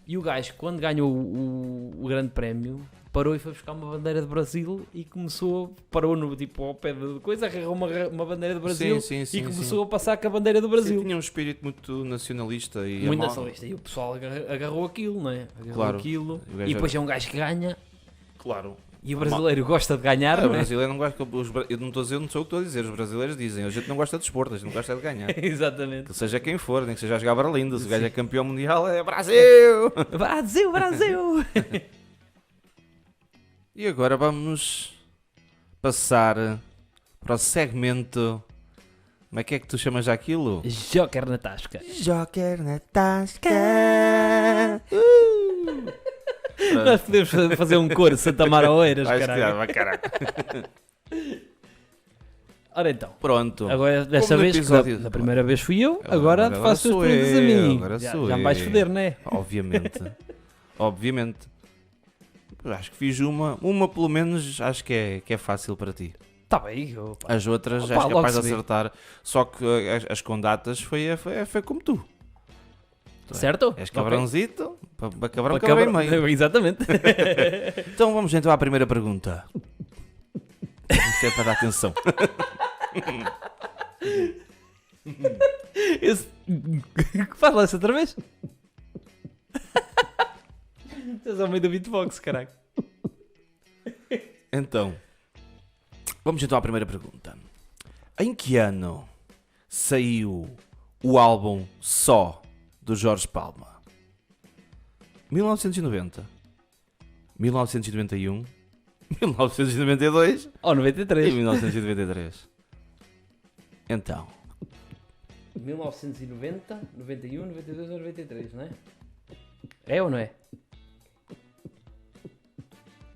B: E o gajo, quando ganhou o grande prémio, parou e foi buscar uma bandeira de Brasil e parou no tipo ao pé de coisa, agarrou uma bandeira de Brasil
A: Sim,
B: e começou a passar com a bandeira do Brasil.
A: Sim, tinha um espírito muito nacionalista e
B: Muito
A: amal-
B: nacionalista. E o pessoal agarrou aquilo, não é? Agarrou
A: Claro.
B: aquilo.
A: O gajo
B: E depois é um gajo que ganha
A: Claro.
B: e o brasileiro gosta de ganhar,
A: O
B: não é?
A: brasileiro não gosta. Eu não estou a dizer, não sou eu que estou a dizer. Os brasileiros dizem: a gente não gosta de desporto, a gente não gosta de ganhar.
B: Exatamente.
A: Que seja quem for, nem que seja a jogar Berlindo. Se o gajo
B: Sim.
A: é campeão mundial, é Brasil!
B: Brasil, Brasil!
A: E agora vamos passar para o segmento. Como é que tu chamas aquilo?
B: Joker na tasca.
A: Joker na tasca.
B: Nós podemos fazer um coro Santa Mara Oeiras,
A: Vais
B: caralho.
A: tirar, vai, caraca.
B: Ora então,
A: Pronto.
B: agora desta
A: Como no
B: vez,
A: episódio-
B: da primeira vez fui eu,
A: Agora
B: agora faço as
A: sou
B: perguntas a
A: eu,
B: mim.
A: agora
B: Já,
A: sou
B: já me vais
A: eu.
B: foder, não é?
A: Obviamente. Obviamente. Eu acho que fiz uma pelo menos, acho que é fácil para ti.
B: Está bem. Opa.
A: As outras
B: Opa,
A: és
B: logo
A: capaz de
B: se vê.
A: acertar, só que as com datas foi como tu.
B: Certo?
A: És
B: Ok.
A: cabrãozito, para cabrão
B: Para
A: que bem
B: cabra-
A: meio.
B: Exatamente.
A: Então vamos então à primeira pergunta. Isto é para dar atenção.
B: Esse... Faz lá isso outra vez. Estás ao meio do beatbox, caralho.
A: Então, vamos então à primeira pergunta. Em que ano saiu o álbum Só do Jorge Palma? 1990, 1991, 1992
B: Ou
A: e
B: 93.
A: 1993. Então,
B: 1990, 91, 92 ou 93, não é? É ou não é?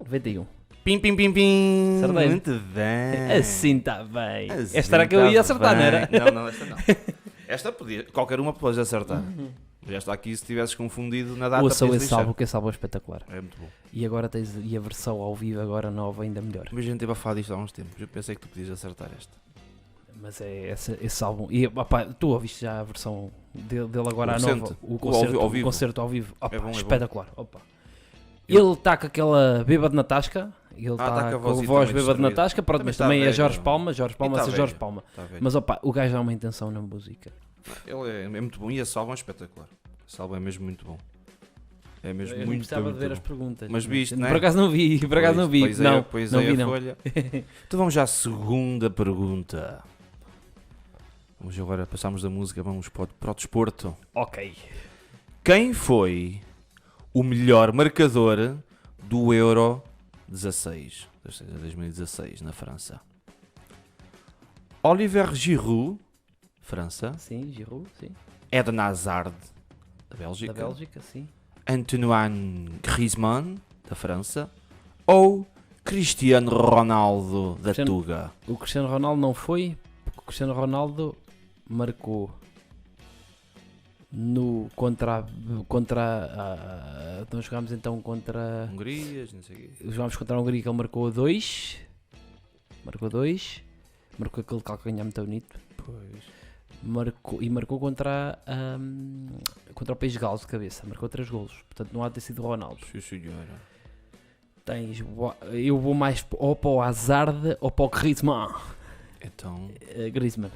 B: 91.
A: pim pim pim pim.
B: Acertei.
A: Muito bem.
B: Assim está bem.
A: Assim
B: Esta era que eu ia
A: tá
B: acertar, não era?
A: bem. Não, esta não. Esta podia, qualquer uma podes acertar. Já está aqui se tivesses confundido na data.
B: Ouça
A: podias
B: esse
A: lixar.
B: álbum, que esse álbum é espetacular.
A: É muito bom.
B: E agora tens a versão ao vivo, agora nova, ainda melhor.
A: Mas a gente teve a falar disto há uns tempos. Eu pensei que tu podias acertar esta.
B: Mas é esse álbum. E opá, tu ouviste já a versão dele agora,
A: O
B: a nova?
A: recente.
B: O
A: O
B: concerto
A: ao vivo.
B: O concerto ao vivo. Opa,
A: É bom, é bom.
B: espetacular. Opa. Ele está com aquela bêbada na tasca. Ele
A: tá
B: está
A: com a
B: com a
A: vozita
B: voz
A: meio
B: bêbada na
A: distraída.
B: tasca. Pronto,
A: Também
B: mas
A: tá
B: também é
A: velho.
B: Jorge Palma. Jorge Palma,
A: tá
B: ser Jorge
A: velho.
B: Palma.
A: Está a ver.
B: Mas opa, o gajo dá uma intenção na música.
A: Ele é muito bom e esse álbum é espetacular. Esse álbum é mesmo muito bom. É mesmo
B: Eu
A: muito,
B: precisava
A: muito
B: de ver
A: bom.
B: as perguntas.
A: Mas viste, não é?
B: Por acaso não vi, por acaso não vi.
A: Pois
B: Não,
A: pois
B: não
A: é,
B: vi
A: a
B: não.
A: folha. Então vamos já à segunda pergunta. Vamos agora, passamos da música, vamos para o desporto.
B: Ok.
A: Quem foi o melhor marcador do Euro 16, ou seja, 2016, na França? Oliver Giroud, França.
B: Sim, Giroud, sim.
A: Eden Hazard, da Bélgica.
B: Da Bélgica, sim.
A: Antoine Griezmann, da França. Ou Cristiano Ronaldo, da
B: Cristiano-
A: Tuga.
B: O Cristiano Ronaldo não foi, porque o Cristiano Ronaldo marcou no nós jogámos então contra
A: Hungria, não sei o quê.
B: jogámos contra a Hungria, que ele marcou 2, marcou aquele calcanhar muito bonito, marcou contra contra o País de Gales de cabeça, marcou 3 golos, portanto não há de ter sido o Ronaldo.
A: Sim, senhora.
B: Eu vou mais ou para o Hazard ou para o Griezmann.
A: Então...
B: Griezmann.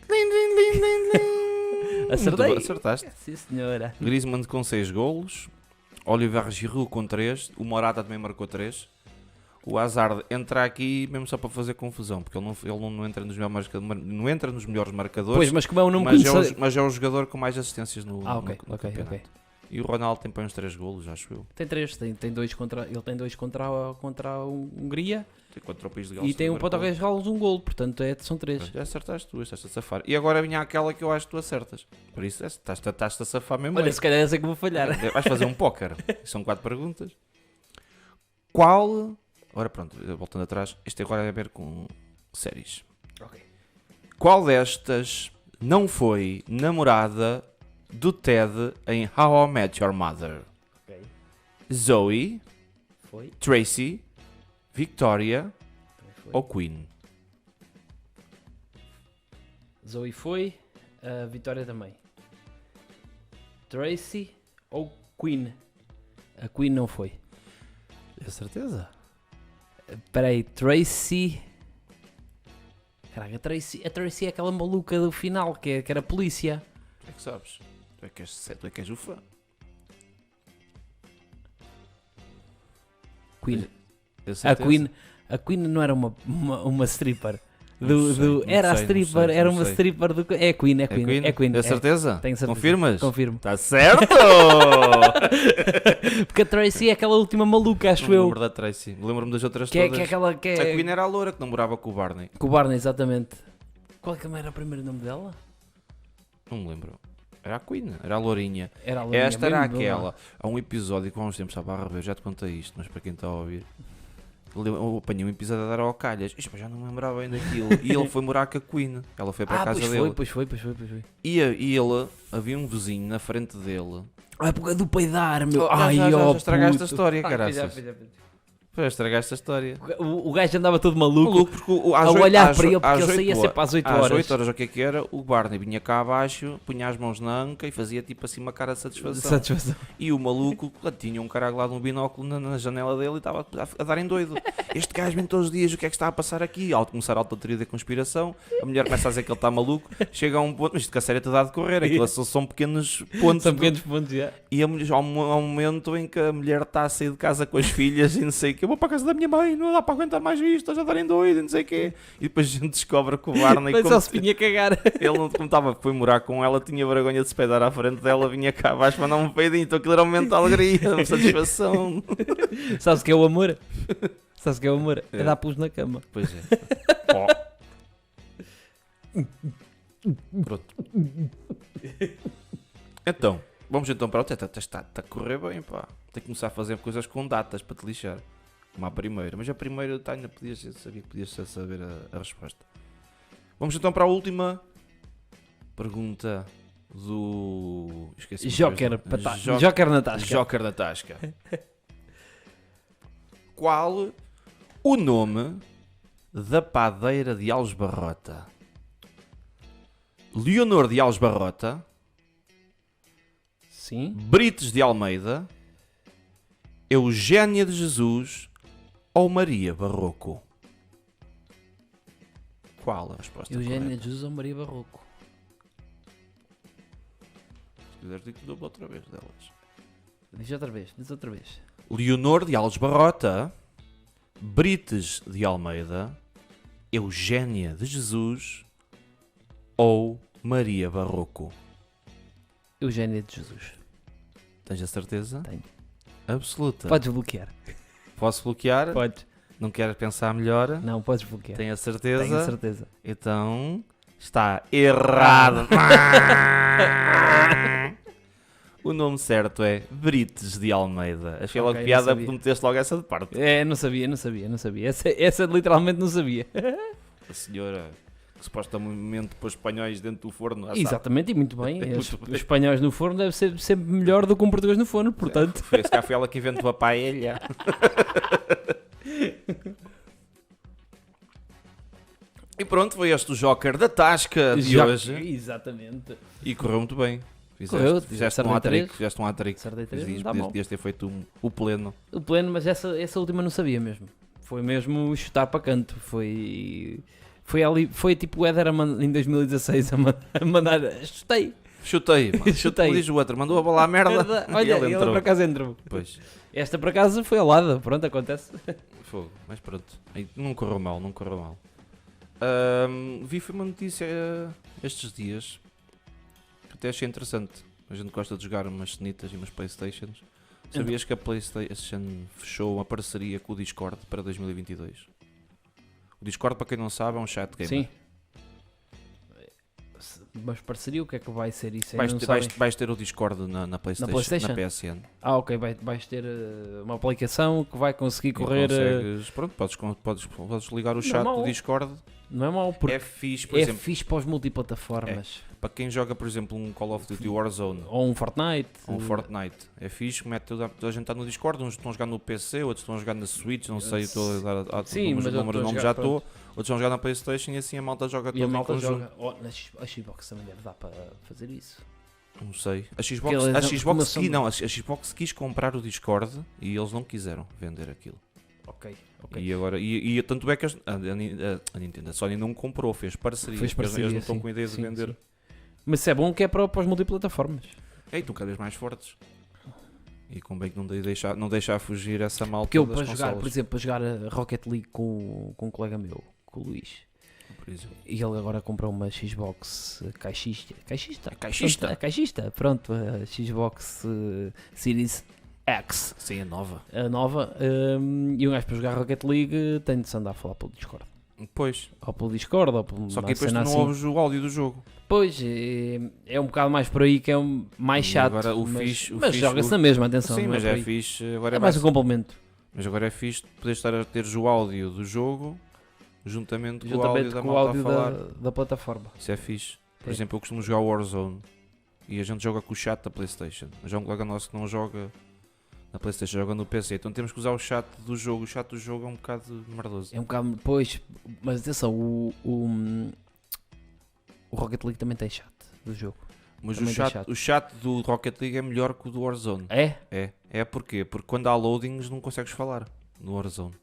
A: Muito
B: Acertei.
A: bem, acertaste.
B: Sim, senhora.
A: Griezmann com 6 golos. Oliver Giroud com 3. O Morata também marcou 3. O Hazard entra aqui mesmo só para fazer confusão, porque ele não entra nos melhores marcadores, não entra nos melhores marcadores,
B: Pois, mas como é um nome
A: mas,
B: conhecido.
A: mas é o jogador com mais assistências no
B: Ok,
A: campeonato.
B: ok.
A: E o Ronaldo tem para uns 3 golos, acho eu.
B: Tem 3, tem 2 contra. Ele tem 2 contra a Hungria
A: Tem contra o País de Gales.
B: e tem um
A: marcou.
B: para o Gales um golo, portanto são 3.
A: Já acertaste tu, estás a safar. E agora vinha aquela que eu acho que tu acertas. Por isso estás a safar mesmo.
B: Olha,
A: bem.
B: se calhar essa que vou falhar.
A: Vais fazer um póquer. São 4 perguntas. Qual... Ora pronto, voltando atrás. Isto agora é a ver com séries.
B: Ok.
A: Qual destas não foi namorada do Ted em How I Met Your Mother?
B: Ok.
A: Zoe,
B: Foi.
A: Tracy, Victoria
B: Também foi.
A: ou Queen?
B: Zoe foi. A Vitória também. Tracy ou Queen? A Queen não foi.
A: É certeza?
B: Espera aí, Tracy. Caraca, a Tracy é aquela maluca do final que era polícia.
A: Tu é que sabes. Tu é que és o fã.
B: Queen.
A: É
B: A
A: certeza.
B: Queen não era uma stripper.
A: Não sei, não
B: Era a
A: sei, não
B: stripper,
A: sei,
B: era
A: não
B: uma
A: sei.
B: stripper do. É Queen.
A: É certeza?
B: Tenho certeza.
A: Confirmas?
B: Confirmo.
A: Está certo!
B: Porque a Tracy é aquela última maluca, acho
A: Não me
B: eu.
A: lembro da Tracy. Lembro-me das outras
B: Que é
A: todas.
B: aquela que
A: A
B: é.
A: Queen era a loura que namorava com o Barney.
B: Com o Barney, exatamente. Qual é que era o primeiro nome dela?
A: Não me lembro. Era a Queen, era a lourinha.
B: Era a Lourinha,
A: Esta era
B: mesmo,
A: aquela. Há um episódio que há uns tempos estava a rever, já te contei isto, mas para quem está a ouvir. Eu apanhei um episódio a dar ao calhas. Isto já não me lembrava bem daquilo. E ele foi morar com a Queen. Ela foi para a casa dele.
B: Pois foi.
A: E ele, havia um vizinho na frente dele.
B: A época do peidar, meu.
A: Já-
B: Ai,
A: já
B: ó,
A: estragaste
B: puto.
A: a história,
B: Ah,
A: caraças.
B: pois é.
A: Já estragaste a história.
B: O gajo andava todo maluco.
A: Maluco, porque
B: A olhar para ele, porque ele saía sempre às 8
A: Às
B: horas.
A: 8 horas, o que é que era? O Barney vinha cá abaixo, punha as mãos na anca e fazia tipo assim uma cara de satisfação.
B: Satisfação.
A: E o maluco tinha um cara lá de um binóculo na janela dele e estava a dar em doido. Este gajo vem todos os dias, o que é que está a passar aqui? Ao começar a alta teoria da conspiração, a mulher começa a dizer que ele está maluco, chega a um ponto, mas isto que a série está a decorrer, aquilo são pequenos pontos.
B: São pequenos pontos, já.
A: E a mulher, há um momento em que a mulher está a sair de casa com as filhas e não sei o que, eu vou para a casa da minha mãe, não dá para aguentar mais isto, estás a dar em doido e não sei o quê. E depois a gente descobre que o Barney,
B: Mas
A: como,
B: só se vinha cagar.
A: ele não como estava, foi morar com ela, tinha vergonha de se peidar à frente dela, vinha cá abaixo para não um peidinho, então aquilo era um momento de alegria, uma satisfação.
B: Sabes o que é o amor? Sabes o que é o amor? É
A: É.
B: dar pulos na cama.
A: Pois é. Pronto. Então, vamos então para o teto. Está a correr bem, pá. Tem que começar a fazer coisas com datas para te lixar. Como a primeira. Mas a primeira ainda sabia que podias saber a resposta. Vamos então para a última pergunta do... Esqueci.
B: Joker na tasca.
A: Joker da tasca. Qual o nome da padeira de Alves Barrota? Leonor de Alves Barrota,
B: Sim.
A: Brites de Almeida, Eugénia de Jesus ou Maria Barroco? Qual a resposta
B: Eugénia
A: correta?
B: de Jesus ou Maria Barroco?
A: Se quiseres digo que dou outra vez delas.
B: Diz outra vez.
A: Leonor de Alves Barrota, Brites de Almeida, Eugénia de Jesus ou Maria Barroco?
B: Eugénia de Jesus.
A: Tens a certeza?
B: Tenho.
A: Absoluta.
B: Podes bloquear.
A: Posso bloquear?
B: Podes.
A: Não queres pensar melhor?
B: Não, podes bloquear.
A: Tenho a certeza?
B: Tenho a certeza.
A: Então, Está errado. O nome certo é Brites de Almeida. Achei logo
B: Ok, não
A: piada
B: sabia.
A: porque meteste logo essa de parte.
B: Não sabia. Essa literalmente não sabia.
A: A senhora que supostamente pôs espanhóis dentro do forno. já sabe.
B: Exatamente, e muito bem.
A: Muito
B: Os
A: bem.
B: espanhóis no forno deve ser sempre melhor do que um português no forno, portanto.
A: Esse cá foi ela que inventou a paella. E pronto, foi este o Joker da Tasca de hoje.
B: Exatamente.
A: E correu muito bem.
B: Correu,
A: Fizeste um
B: acertei
A: hat-trick.
B: três.
A: Fizeste um hat-trick.
B: Acertei três,
A: Podias
B: não dá mal.
A: podias ter feito o pleno.
B: O pleno, mas essa última não sabia mesmo. Foi mesmo chutar para canto. Foi ali, foi tipo o Éder em 2016 a mandar. Chutei.
A: Chutei, mano.
B: Chutei.
A: Como diz o outro, mandou a bola à merda.
B: Olha,
A: e ele
B: ele
A: entrou.
B: por acaso entrou.
A: Pois,
B: Esta por acaso foi ao lado. Pronto, acontece.
A: fogo. Mas pronto, aí não correu mal, não correu mal. Foi uma notícia estes dias que até achei interessante. A gente gosta de jogar umas cenitas e umas Playstations. Sabias que a Playstation fechou uma parceria com o Discord para 2022? O Discord, para quem não sabe, é um chat gamer.
B: Sim. Mas parceria, o que é que vai ser isso?
A: Vais ter o Discord na PlayStation,
B: PlayStation?
A: na PSN.
B: Ok, vais ter uma aplicação que vai conseguir
A: E
B: correr.
A: consegues, pronto, podes ligar o chat
B: Normal.
A: do Discord.
B: Não é mau, porque
A: É fixe, por
B: é
A: exemplo,
B: fixe para as multiplataformas.
A: para quem joga, por exemplo, um Call of Duty Warzone
B: Ou um Fortnite.
A: ou um Fortnite. É fixe, toda a gente está no Discord, uns estão a jogar no PC, outros estão a jogar na Switch, não sei, estou a dar
B: Sim, mas eu estou a
A: números,
B: jogar,
A: já
B: pronto.
A: estou. Outros vão jogar na PlayStation e assim a malta joga
B: E
A: tudo
B: a
A: em
B: malta
A: conjunto.
B: joga. A Xbox também deve dar para fazer isso.
A: Não sei. A
B: Porque
A: Xbox,
B: eles
A: a
B: não-
A: Xbox,
B: como são-
A: não, a Xbox quis comprar o Discord e eles não quiseram vender aquilo.
B: Ok.
A: E agora, e tanto é que a Nintendo, a Sony não comprou, fez parceria.
B: Fez
A: Eles
B: parceria,
A: não estão
B: sim.
A: com ideia de
B: Sim,
A: vender.
B: sim. Mas isso é bom que é para as multiplataformas.
A: Ei, estão cada vez mais fortes. E convém que não deixar fugir essa malta
B: Porque eu
A: das
B: para jogar,
A: consolas,
B: por exemplo, para jogar a Rocket League com um colega meu, com o Luís,
A: por exemplo.
B: e ele agora comprou uma Xbox caixista. Caixista?
A: Caixista?
B: Pronto, a caixista, pronto, a Xbox Series X,
A: Sim, é nova.
B: a nova, e um gajo para jogar Rocket League tem de se andar a falar pelo Discord.
A: Pois.
B: Ou pelo Discord, ou pelo
A: Só
B: uma
A: que depois tu
B: cena
A: não
B: assim.
A: ouves o áudio do jogo.
B: Pois, é um bocado mais por aí que é mais
A: E
B: chato.
A: agora o
B: mas
A: fixe-
B: mas
A: fixe-
B: joga-se na mesma, atenção.
A: Sim,
B: não
A: mas
B: por
A: é
B: aí.
A: fixe. Agora
B: É mais um complemento.
A: Mas agora é fixe poder estar a teres o áudio do jogo juntamente com o áudio
B: Juntamente
A: da
B: com o
A: malta
B: áudio
A: a falar.
B: da plataforma.
A: Isso é fixe. Por
B: É.
A: exemplo, eu costumo jogar Warzone e a gente joga com o chat da PlayStation. Mas há um colega nosso que não joga na PlayStation, joga no PC. Então temos que usar o chat do jogo. O chat do jogo é um bocado merdoso.
B: É um bocado. Pois, mas atenção, o Rocket League também tem chat do jogo.
A: Mas
B: também tem chat.
A: o chat do Rocket League é melhor que o do Warzone.
B: É?
A: É porquê? Porque quando há loadings não consegues falar no Warzone.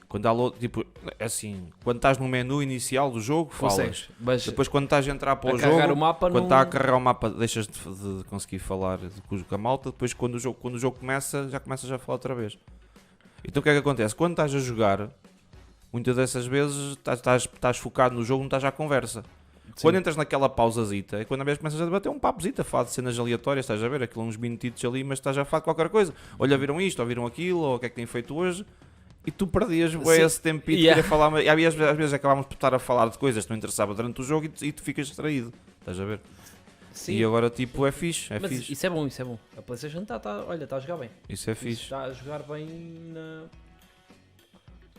A: Quando há load, tipo, é assim, quando estás no menu inicial do jogo, falas.
B: Consegues. Mas
A: Depois quando estás a entrar para
B: a
A: o
B: carregar
A: jogo,
B: o mapa
A: quando
B: não.
A: está a carregar o mapa, deixas de conseguir falar com a malta. Depois quando o jogo começa, já começas a falar outra vez. Então o que é que acontece? Quando estás a jogar, muitas dessas vezes estás focado no jogo, não estás à conversa.
B: Sim.
A: Quando entras naquela pausazita, é quando a vez começas a debater um papozito, a falar de cenas aleatórias, estás a ver aquilo uns minutitos ali, mas estás a falar de qualquer coisa. Olha, viram isto, ou viram aquilo, ou o que é que têm feito hoje. E tu perdias bué,
B: Sim.
A: esse tempinho de
B: Yeah.
A: querer falar, e às vezes acabámos por estar a falar de coisas que não interessavam durante o jogo e tu ficas distraído, estás a ver?
B: Sim.
A: E agora tipo é fixe,
B: Mas
A: fixe.
B: isso é bom, isso é bom. A PlayStation está a jogar bem.
A: Isso é
B: Isso
A: fixe.
B: está a jogar bem na.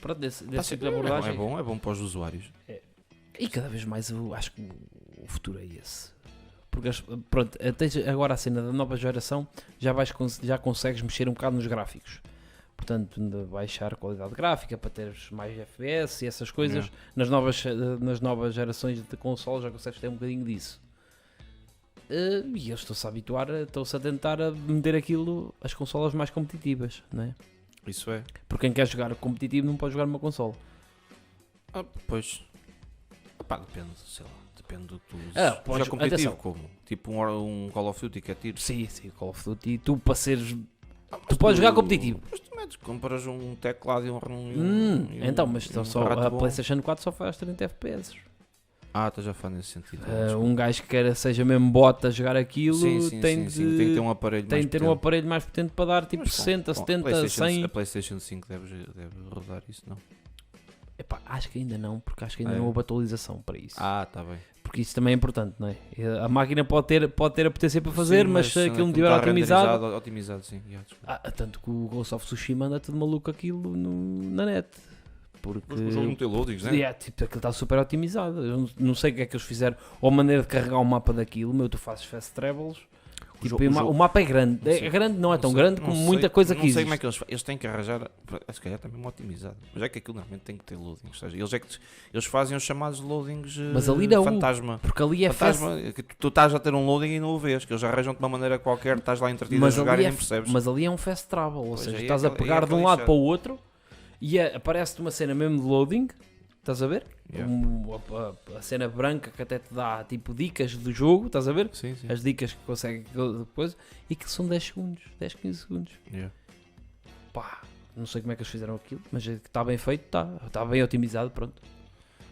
B: Pronto, desse
A: Tá
B: tipo de
A: é
B: abordagem.
A: bom para os usuários.
B: E cada vez mais eu acho que o futuro é esse. Porque pronto, até agora a cena da nova geração já consegues mexer um bocado nos gráficos. Portanto, de baixar a qualidade gráfica para teres mais FPS e essas coisas. Nas novas gerações de consoles já consegues ter um bocadinho disso. E eu estou-se a habituar, estou-se a tentar a meter aquilo as consolas mais competitivas, não é?
A: Isso é.
B: Porque quem quer jogar competitivo não pode jogar numa consola.
A: Pois. Depende, sei lá. Depende do que tu
B: Ah,
A: usas.
B: podes-
A: Jogar competitivo
B: atenção.
A: como? Tipo um Call of Duty que é tiro.
B: Sim, Call of Duty. Tu para seres. Tu podes jogar competitivo.
A: Mas tu metes, compras um teclado e um
B: Então, mas
A: e um
B: só
A: rato
B: a
A: bom.
B: PlayStation 4 só faz 30 FPS.
A: Estás a falar nesse sentido.
B: Um gajo que queira seja mesmo bota a jogar aquilo
A: sim,
B: tem,
A: sim,
B: de,
A: tem que ter um aparelho
B: tem
A: mais
B: de ter um
A: potente.
B: aparelho mais potente para dar tipo
A: Mas,
B: 60,
A: bom,
B: 70,
A: PlayStation
B: 100.
A: A PlayStation 5 deve rodar isso, não?
B: Epá, acho que ainda não, porque acho que ainda
A: É.
B: não houve atualização para isso.
A: Está bem.
B: Porque isso também é importante, não é? A máquina pode ter a potência para fazer,
A: Sim,
B: mas se aquilo não
A: está
B: estiver otimizado...
A: otimizado, sim. Yeah, desculpa.
B: Tanto que o Ghost of Tsushima anda tudo maluco aquilo na net. Porque...
A: Mas o jogo não tem loadings, né?
B: Yeah, tipo, aquilo está super otimizado. Eu não sei o que é que eles fizeram. Ou a maneira de carregar o mapa daquilo. Meu, tu fazes fast travels. Tipo, o mapa é grande.
A: Não sei.
B: É grande, não é tão
A: sei,
B: grande como muita coisa que
A: Não sei
B: existe.
A: como é que eles têm que arranjar. Se calhar também é otimizado. Mas é que aquilo normalmente tem que ter loadings. Ou seja, eles fazem os chamados loadings
B: Mas ali não.
A: fantasma.
B: Porque ali é fast.
A: Fantasma, que tu estás a ter um loading e não o vês, que eles arranjam de uma maneira qualquer, estás lá entretido a jogar e nem percebes.
B: Mas ali é um fast travel. Ou
A: Pois,
B: seja,
A: aí é
B: estás a
A: aquele- aí é
B: pegar de um
A: aquele
B: lado
A: lixado.
B: para o outro e aparece-te uma cena mesmo de loading. Estás a ver?
A: Yeah.
B: A cena branca que até te dá tipo dicas do jogo. Estás a ver?
A: Sim, sim.
B: As dicas que consegue depois. E que são 10 segundos. 10, 15 segundos.
A: Yeah.
B: Pá, não sei como é que eles fizeram aquilo, mas está bem feito, está bem otimizado, pronto.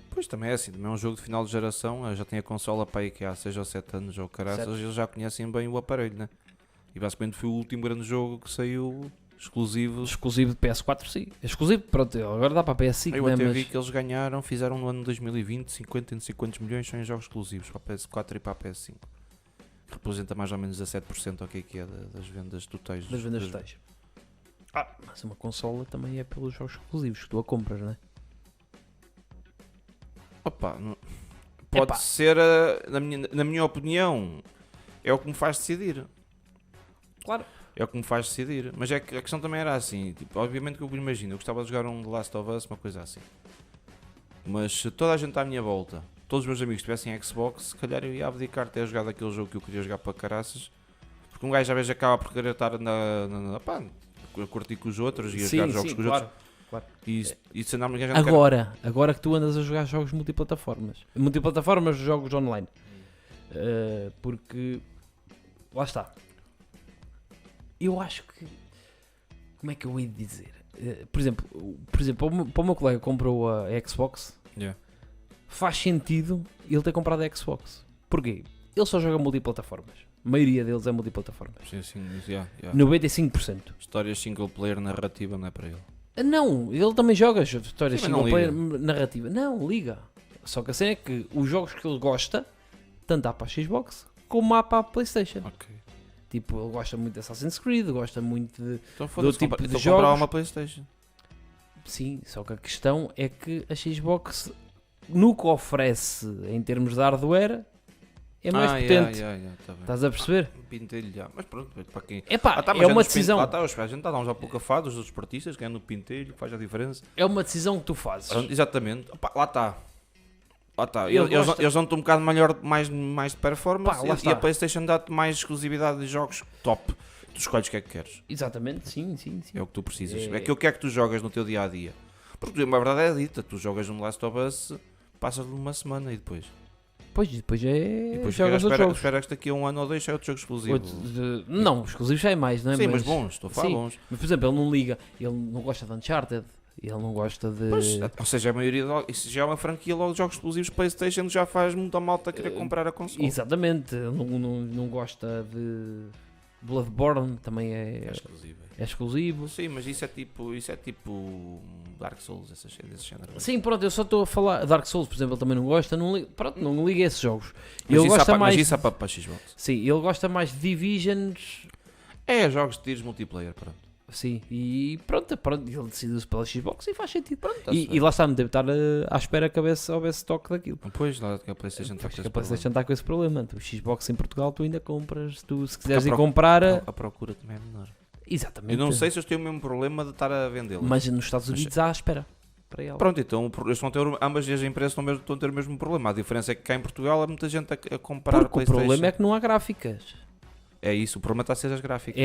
A: Pois também é assim, também é um jogo de final de geração. Eu já tenho a consola para aí que há 6 ou 7 anos, ou caraças,
B: Certo.
A: eles já conhecem bem o aparelho, né? E basicamente foi o último grande jogo que saiu exclusivo.
B: Exclusivo de PS4, sim. Exclusivo, pronto, agora dá para PS5,
A: Eu
B: né,
A: até
B: mas...
A: vi que eles ganharam, fizeram no ano 2020 50 e não sei quantos milhões só em jogos exclusivos para a PS4 e para a PS5. Representa mais ou menos 17% ao que é das vendas totais.
B: das vendas totais. Mas uma consola também é pelos jogos exclusivos que tu a compras, não é?
A: Opa, pode
B: Epá.
A: ser, na minha opinião, é o que me faz decidir.
B: Claro.
A: É o que me faz decidir. Mas é que a questão também era assim. Tipo, obviamente que eu imagino, eu gostava de jogar um The Last of Us, uma coisa assim. Mas se toda a gente à minha volta, todos os meus amigos tivessem Xbox, se calhar eu ia abdicar de ter jogado aquele jogo que eu queria jogar para caraças. Porque um gajo às vezes acaba por querer estar a curtir com os outros e a jogar jogos com os outros. E se andar ninguém já não quer-
B: Agora que tu andas a jogar jogos multiplataformas. Multiplataformas, jogos online. Porque... Lá está. Eu acho que... Como é que eu ia dizer? Por exemplo, para o meu colega que comprou a Xbox,
A: Yeah.
B: faz sentido ele ter comprado a Xbox. Porquê? Ele só joga multiplataformas. A maioria deles é multiplataformas.
A: Sim, isso, yeah.
B: 95%.
A: Histórias single player narrativa não é para ele.
B: Não, ele também joga histórias
A: Sim, mas não
B: single player narrativa. Não, liga. Só que a cena é que os jogos que ele gosta, tanto há para a Xbox como há para a PlayStation.
A: Ok.
B: Tipo, ele gosta muito de Assassin's Creed, gosta muito de...
A: Então foda-se,
B: tipo de
A: então
B: jogos.
A: comprar uma PlayStation.
B: Sim, só que a questão é que a Xbox, no que oferece em termos de hardware, é mais potente.
A: Tá bem.
B: Estás a perceber?
A: Pintelho já. Mas pronto, para quem.
B: Epá,
A: Mas
B: é uma
A: nos
B: decisão.
A: a gente está a dar uns alpocafado dos desportistas, que é no pintelho, que faz a diferença.
B: É uma decisão que tu fazes.
A: Pronto, exatamente. Opa, lá está. Lá está.
B: Ele
A: Eles,
B: gosta-
A: eles dão-te um bocado mais de performance
B: Pá, lá
A: e
B: está.
A: a PlayStation dá-te mais exclusividade de jogos top. Tu escolhes o que é que queres.
B: Exatamente, sim.
A: É o que tu precisas.
B: É-
A: É aquilo que é que tu jogas no teu dia a dia. Porque a verdade é dita, tu jogas um Last of Us, passas de uma semana e depois.
B: Pois, depois é...
A: E depois
B: jogas outros jogos.
A: esperas que daqui a um ano ou dois é outro jogo exclusivo.
B: Não, exclusivos já é mais, não é?
A: Sim, mas bons, estou a falar
B: Sim.
A: bons.
B: Mas, por exemplo, ele não liga, ele não gosta de Uncharted, ele não gosta de...
A: Pois, ou seja, a maioria isso já é uma franquia logo de jogos exclusivos PlayStation, já faz muita malta querer comprar a console.
B: Exatamente, ele não gosta de Bloodborne, também
A: É
B: é
A: exclusivo.
B: exclusivo.
A: Sim, mas isso é tipo Dark Souls, desse género.
B: Sim, pronto, eu só estou a falar. Dark Souls, por exemplo, ele também não gosta, não liga a esses jogos.
A: Mas
B: Ele
A: isso,
B: gosta
A: mas
B: mais.
A: isso é para Xbox.
B: Sim, ele gosta mais de Divisions.
A: É jogos de tiros multiplayer, pronto.
B: Sim, e pronto, ele decidiu-se pela Xbox e faz sentido.
A: Pronto,
B: E lá está, não deve estar à espera que houvesse stock daquilo.
A: Depois, lá que a PlayStation está
B: Pois
A: com
B: que
A: esse
B: a PlayStation está com esse problema. O Xbox em Portugal tu ainda compras, se quiseres
A: a
B: ir
A: pro-
B: comprar.
A: problema. A procura também é menor.
B: Exatamente.
A: Eu não sei se eles têm o mesmo problema de estar a vendê-los.
B: Mas nos Estados Unidos há à espera para ela.
A: Pronto, então eles vão ter, ambas as empresas estão a ter o mesmo problema. A diferença é que cá em Portugal há muita gente a comprar
B: Porque o
A: PlayStation.
B: problema é que não há gráficas.
A: É isso, o problema está a ser as gráficas.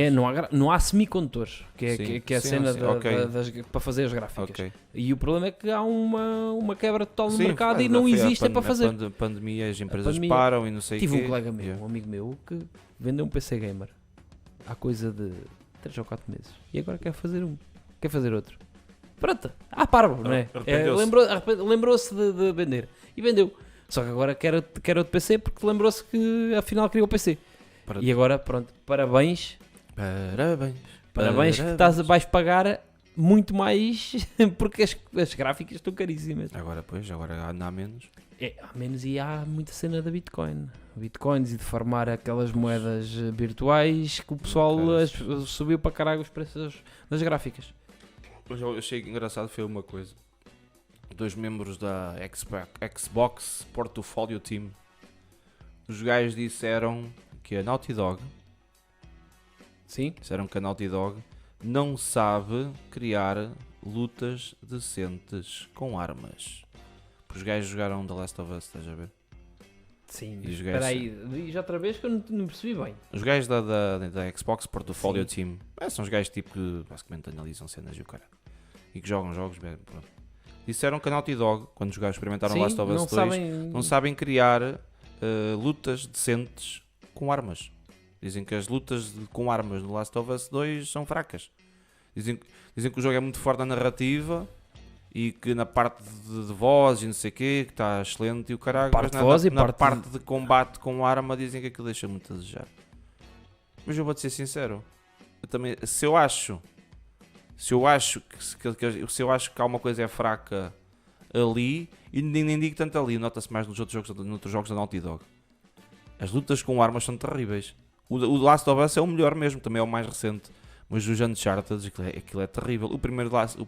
B: Não há semicondutores, que
A: Sim,
B: é a
A: sim,
B: cena
A: sim, ok.
B: para fazer as gráficas.
A: Ok.
B: E o problema é que há uma quebra total no
A: Sim,
B: mercado e
A: foi
B: não
A: a
B: existe para fazer.
A: Pandemia, as empresas
B: pandemia.
A: param e não sei o
B: Tive
A: quê.
B: um colega meu,
A: Yeah.
B: um amigo meu, que vendeu um PC gamer há coisa de 3 ou 4 meses e agora quer fazer outro. Pronto, parvo, não é?
A: Arrependeu-se.
B: Lembrou-se de vender e vendeu. Só que agora quer outro PC porque lembrou-se que afinal queria o PC. E agora, pronto, parabéns que vais pagar muito mais, porque as gráficas estão caríssimas.
A: Agora anda a menos.
B: Há menos e há muita cena da Bitcoin. Bitcoins e de formar aquelas moedas virtuais que o pessoal subiu para caralho os preços das gráficas.
A: Mas eu achei engraçado foi uma coisa. 2 membros da Xbox Portfolio Team. Os gajos disseram que a Naughty Dog não sabe criar lutas decentes com armas. Os gajos jogaram The Last of Us, estás a ver?
B: Sim,
A: E os
B: espera
A: gajos-
B: aí, diz outra vez que eu não percebi bem.
A: Os gajos da Xbox Portfolio
B: Sim.
A: Team são os gajos tipo que basicamente analisam cenas e o cara. E que jogam jogos. Bem, pronto. Disseram que a Naughty Dog, quando os gajos experimentaram
B: Sim,
A: Last of Us
B: não
A: 2,
B: sabem...
A: não sabem criar lutas decentes com armas. Dizem que as lutas com armas no Last of Us 2 são fracas. Dizem que o jogo é muito forte na narrativa e que na parte de voz e não sei o quê, que está excelente e o caralho,
B: Parte
A: mas
B: de voz e
A: na
B: parte
A: parte de combate com arma dizem que aquilo deixa muito a desejar. Mas eu vou-te ser sincero, eu também, se eu acho que há uma coisa é fraca ali, e nem digo tanto ali, nota-se mais nos outros jogos da Naughty Dog. As lutas com armas são terríveis. O Last of Us é o melhor mesmo, também é o mais recente. Mas os Uncharted, aquilo é terrível. O primeiro Last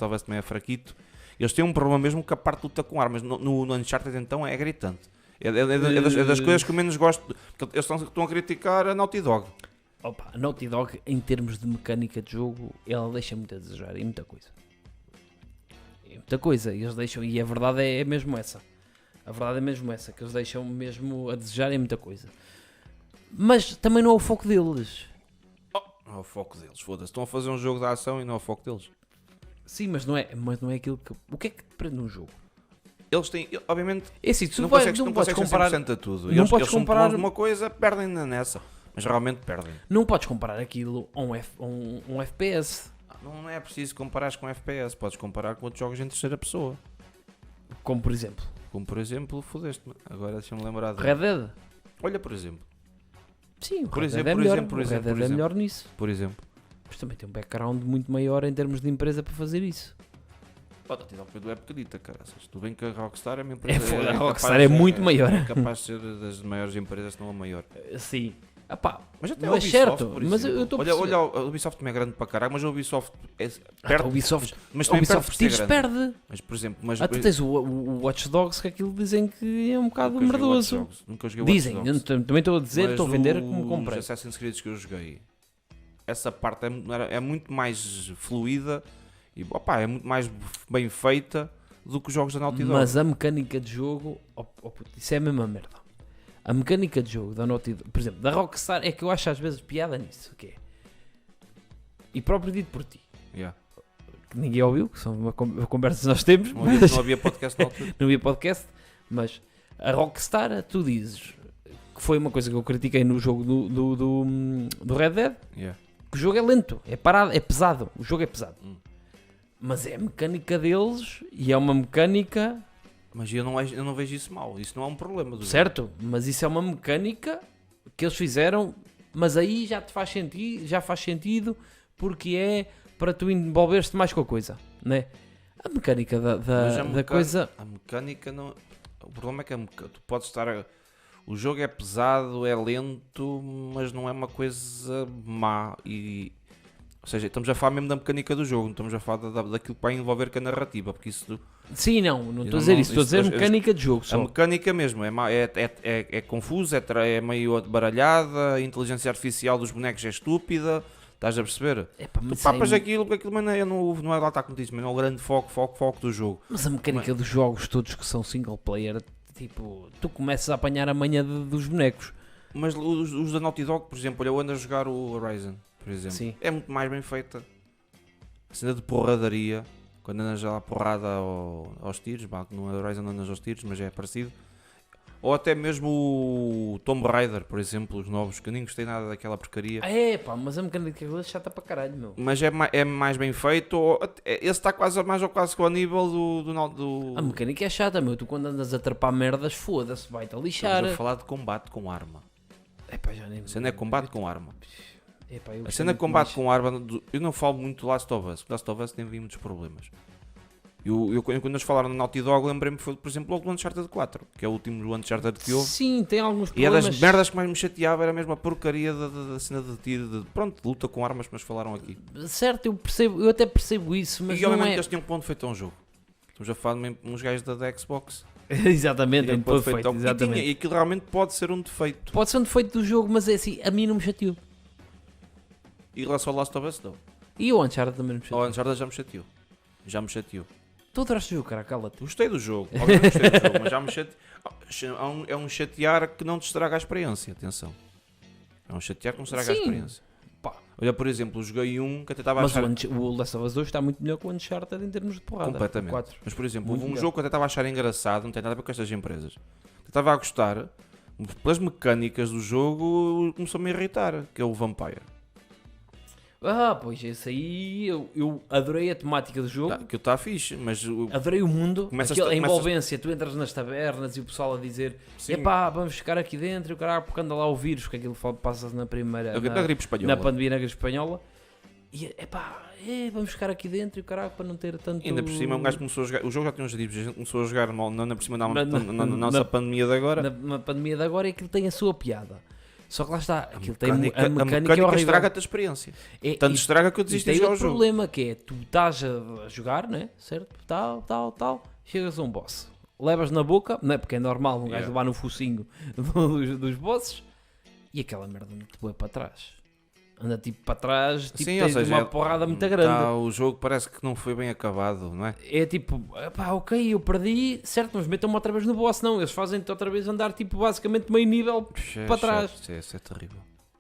A: of Us também é fraquito. Eles têm um problema mesmo com a parte de luta com armas. No Uncharted então é gritante. É das coisas que eu menos gosto. Porque eles estão a criticar a Naughty Dog.
B: Opa, a Naughty Dog, em termos de mecânica de jogo, ela deixa muito a desejar, e muita coisa. Eles deixam, e a verdade é mesmo essa. A verdade é mesmo essa, que eles deixam mesmo a desejar em muita coisa. Mas também não é o foco deles.
A: Não é o foco deles, foda-se. Estão a fazer um jogo de ação e não é o foco deles.
B: Sim, mas não é aquilo que... O que é que te prende num jogo?
A: Eles têm, obviamente,
B: É assim, tu
A: não
B: podes
A: consegues
B: comparar...
A: 100% a tudo.
B: não
A: Eles
B: podes
A: são
B: comparar-
A: bons numa coisa, perdem nessa. Mas realmente perdem.
B: Não podes comparar aquilo a um FPS.
A: Não é preciso comparar com FPS. Podes comparar com outros jogos em terceira pessoa.
B: Como por exemplo,
A: Como por exemplo, fodeste-me. Agora deixa-me lembrar de...
B: Red Dead.
A: Olha, por exemplo.
B: Sim, o
A: Por
B: Red
A: exemplo,
B: Dead é
A: por
B: melhor.
A: exemplo, por
B: O Red
A: exemplo,
B: Dead
A: por
B: é
A: exemplo.
B: melhor nisso.
A: Por exemplo.
B: Mas também tem um background muito maior em termos de empresa para fazer isso.
A: Pode tirar o Pedro é pequenita, cara. Tudo bem que a Rockstar é uma
B: É
A: empresa...
B: foda, a
A: capaz
B: Rockstar
A: de
B: é
A: ser-
B: muito maior.
A: É capaz de ser das maiores empresas, se não a maior.
B: Sim. Epá,
A: Mas até a
B: mas
A: Ubisoft,
B: certo,
A: por
B: mas
A: exemplo.
B: eu estou a
A: olha,
B: perceber.
A: a Ubisoft também é grande para caralho, mas a Ubisoft
B: a
A: perde,
B: Ubisoft,
A: mas
B: a
A: também perde
B: Ubisoft
A: por ser
B: Tears
A: grande.
B: perde.
A: Mas, por exemplo,
B: Tu tens o Watch Dogs, que aquilo dizem que é um bocado
A: nunca joguei Watch
B: merdoso.
A: Dogs, nunca joguei Watch
B: Dizem,
A: Dogs.
B: eu também estou a dizer,
A: Mas
B: estou a vender como
A: Os
B: comprei.
A: Assassin's Creed que eu joguei, essa parte é muito mais fluida e opá, é muito mais bem feita do que os jogos da Naughty Dog.
B: Mas a mecânica de jogo, puto, isso é a mesma merda. A mecânica de jogo da Naughty Dog, por exemplo, da Rockstar, é que eu acho às vezes piada nisso. Que é. E próprio dito por ti,
A: Yeah.
B: que ninguém ouviu, que são uma conversa que nós temos,
A: Não havia podcast na altura.
B: não havia podcast, mas a Rockstar, tu dizes que foi uma coisa que eu critiquei no jogo do Red Dead,
A: Yeah.
B: que o jogo é lento, é parado, é pesado, o jogo é pesado.
A: Hum.
B: Mas é a mecânica deles e é uma mecânica,
A: Mas eu não vejo isso mal. Isso não é um problema do jogo.
B: certo? Mas isso é uma mecânica que eles fizeram, mas aí já te faz sentido porque é para tu envolver-te mais com a coisa, né? A mecânica
A: Mas
B: da coisa...
A: A mecânica não. O problema é que tu podes estar. O jogo é pesado, é lento, mas não é uma coisa má. Ou seja, estamos a falar mesmo da mecânica do jogo, não estamos a falar daquilo que vai envolver com a narrativa, porque isso.
B: Sim, não estou a
A: não-
B: dizer isso, estou a dizer
A: isso-
B: mecânica de jogo
A: A
B: só.
A: mecânica mesmo é confusa, é meio baralhada, a inteligência artificial dos bonecos é estúpida, estás a perceber?
B: Epá,
A: Tu
B: mas,
A: papas aquilo, porque aquilo não é lá está como disse, mas não é o grande foco do jogo.
B: mas a mecânica dos jogos todos que são single player, tipo, tu começas a apanhar a manha dos bonecos.
A: Mas os da Naughty Dog, por exemplo, olha, eu ando a jogar o Horizon, por exemplo,
B: Sim.
A: é muito mais bem feita. A cena de porradaria, quando andas já a porrada aos tiros, no Horizon não andas aos tiros, mas é parecido. Ou até mesmo o Tomb Raider, por exemplo, os novos, que eu nem gostei nada daquela porcaria.
B: É pá, mas a mecânica deles chata para caralho, meu.
A: Mas é mais bem feito. Esse está quase mais ou quase com o nível do
B: A mecânica é chata, meu. Tu quando andas a trepar merdas, foda-se, vai-te a lixar.
A: Estamos a falar de combate com arma.
B: É pá, já nem...
A: Você não é combate com arma.
B: Epá, eu
A: A
B: gostei
A: cena de
B: muito
A: combate
B: mais.
A: com arma, eu não falo muito do Last of Us. Last of Us tem muitos problemas. Quando eles falaram no Naughty Dog, lembrei-me, foi, por exemplo, logo do Uncharted 4, que é o último Uncharted que houve.
B: Sim, tem alguns
A: E é
B: problemas.
A: das merdas que mais me chateava, era mesmo a porcaria da cena de tiro, de luta com armas que nos falaram aqui.
B: Certo, eu até percebo isso, mas
A: E
B: não
A: obviamente
B: é...
A: que eles tinham ponto feito a um jogo. Estamos a falar de uns gajos da Xbox.
B: Exatamente,
A: Tinham
B: tem
A: ponto
B: todo feito,
A: a um-
B: exatamente.
A: E aquilo realmente pode ser um defeito.
B: Pode ser um defeito do jogo, mas é assim, a mim não me chateou.
A: E em relação ao Last of Us, não.
B: E o Uncharted também não me
A: O
B: chateou.
A: Uncharted já me chateou. Já me chateou.
B: Tu adoraste o jogo, cara, cala-te.
A: Gostei do jogo, obviamente gostei do jogo, mas já me chateou. É um chatear que não te estraga a experiência, atenção. É um chatear que não estraga a
B: Sim.
A: experiência.
B: Pá.
A: Olha, por exemplo, joguei um que até estava a
B: Mas
A: achar...
B: o Last of Us 2 está muito melhor que o Uncharted em termos de porrada.
A: Completamente.
B: O 4.
A: Mas, por exemplo,
B: Muito
A: houve um
B: melhor.
A: jogo que eu até estava a achar engraçado, não tem nada a ver com estas empresas. Eu estava a gostar, pelas mecânicas do jogo, começou-me a irritar, que é o Vampire.
B: Ah, pois esse aí eu adorei a temática do jogo.
A: Que está fixe, mas...
B: Adorei o mundo,
A: Começas-
B: a
A: começas-
B: envolvência, tu entras nas tabernas e o pessoal a dizer
A: Sim,
B: epá, vamos ficar aqui dentro e o caralho, porque anda lá o vírus, que aquilo passa na primeira,
A: da gripe
B: na
A: espanhola.
B: pandemia na gripe espanhola, e epá, vamos ficar aqui dentro e o caralho, para não ter tanto...
A: Ainda por cima, um gajo começou a jogar... O jogo já tinha uns dias, a gente começou a jogar mal, não por cima na
B: Na-
A: nossa
B: na-
A: pandemia de agora.
B: na pandemia de agora, e aquilo tem a sua piada. Só que lá está, aquilo tem a
A: A
B: mecânica,
A: mecânica
B: é horrível.
A: estraga-te a experiência.
B: É,
A: Tanto
B: e-
A: estraga que eu
B: e
A: desisti
B: tem
A: de jogar o
B: outro
A: jogo.
B: problema que é, tu estás a jogar, né? Certo? Tal, chegas a um boss. Levas na boca, não é? Porque é normal um gajo
A: Yeah.
B: levar no focinho dos bosses, e aquela merda não te põe para trás. Anda tipo para trás, tipo,
A: Sim, ou
B: tens
A: seja,
B: uma porrada muito grande.
A: O jogo parece que não foi bem acabado, não é?
B: É tipo, pá, ok, eu perdi, certo, mas metam-me outra vez no boss. Não, eles fazem-te outra vez andar tipo basicamente meio nível.
A: Puxa,
B: Para trás.
A: chato, isso é terrível.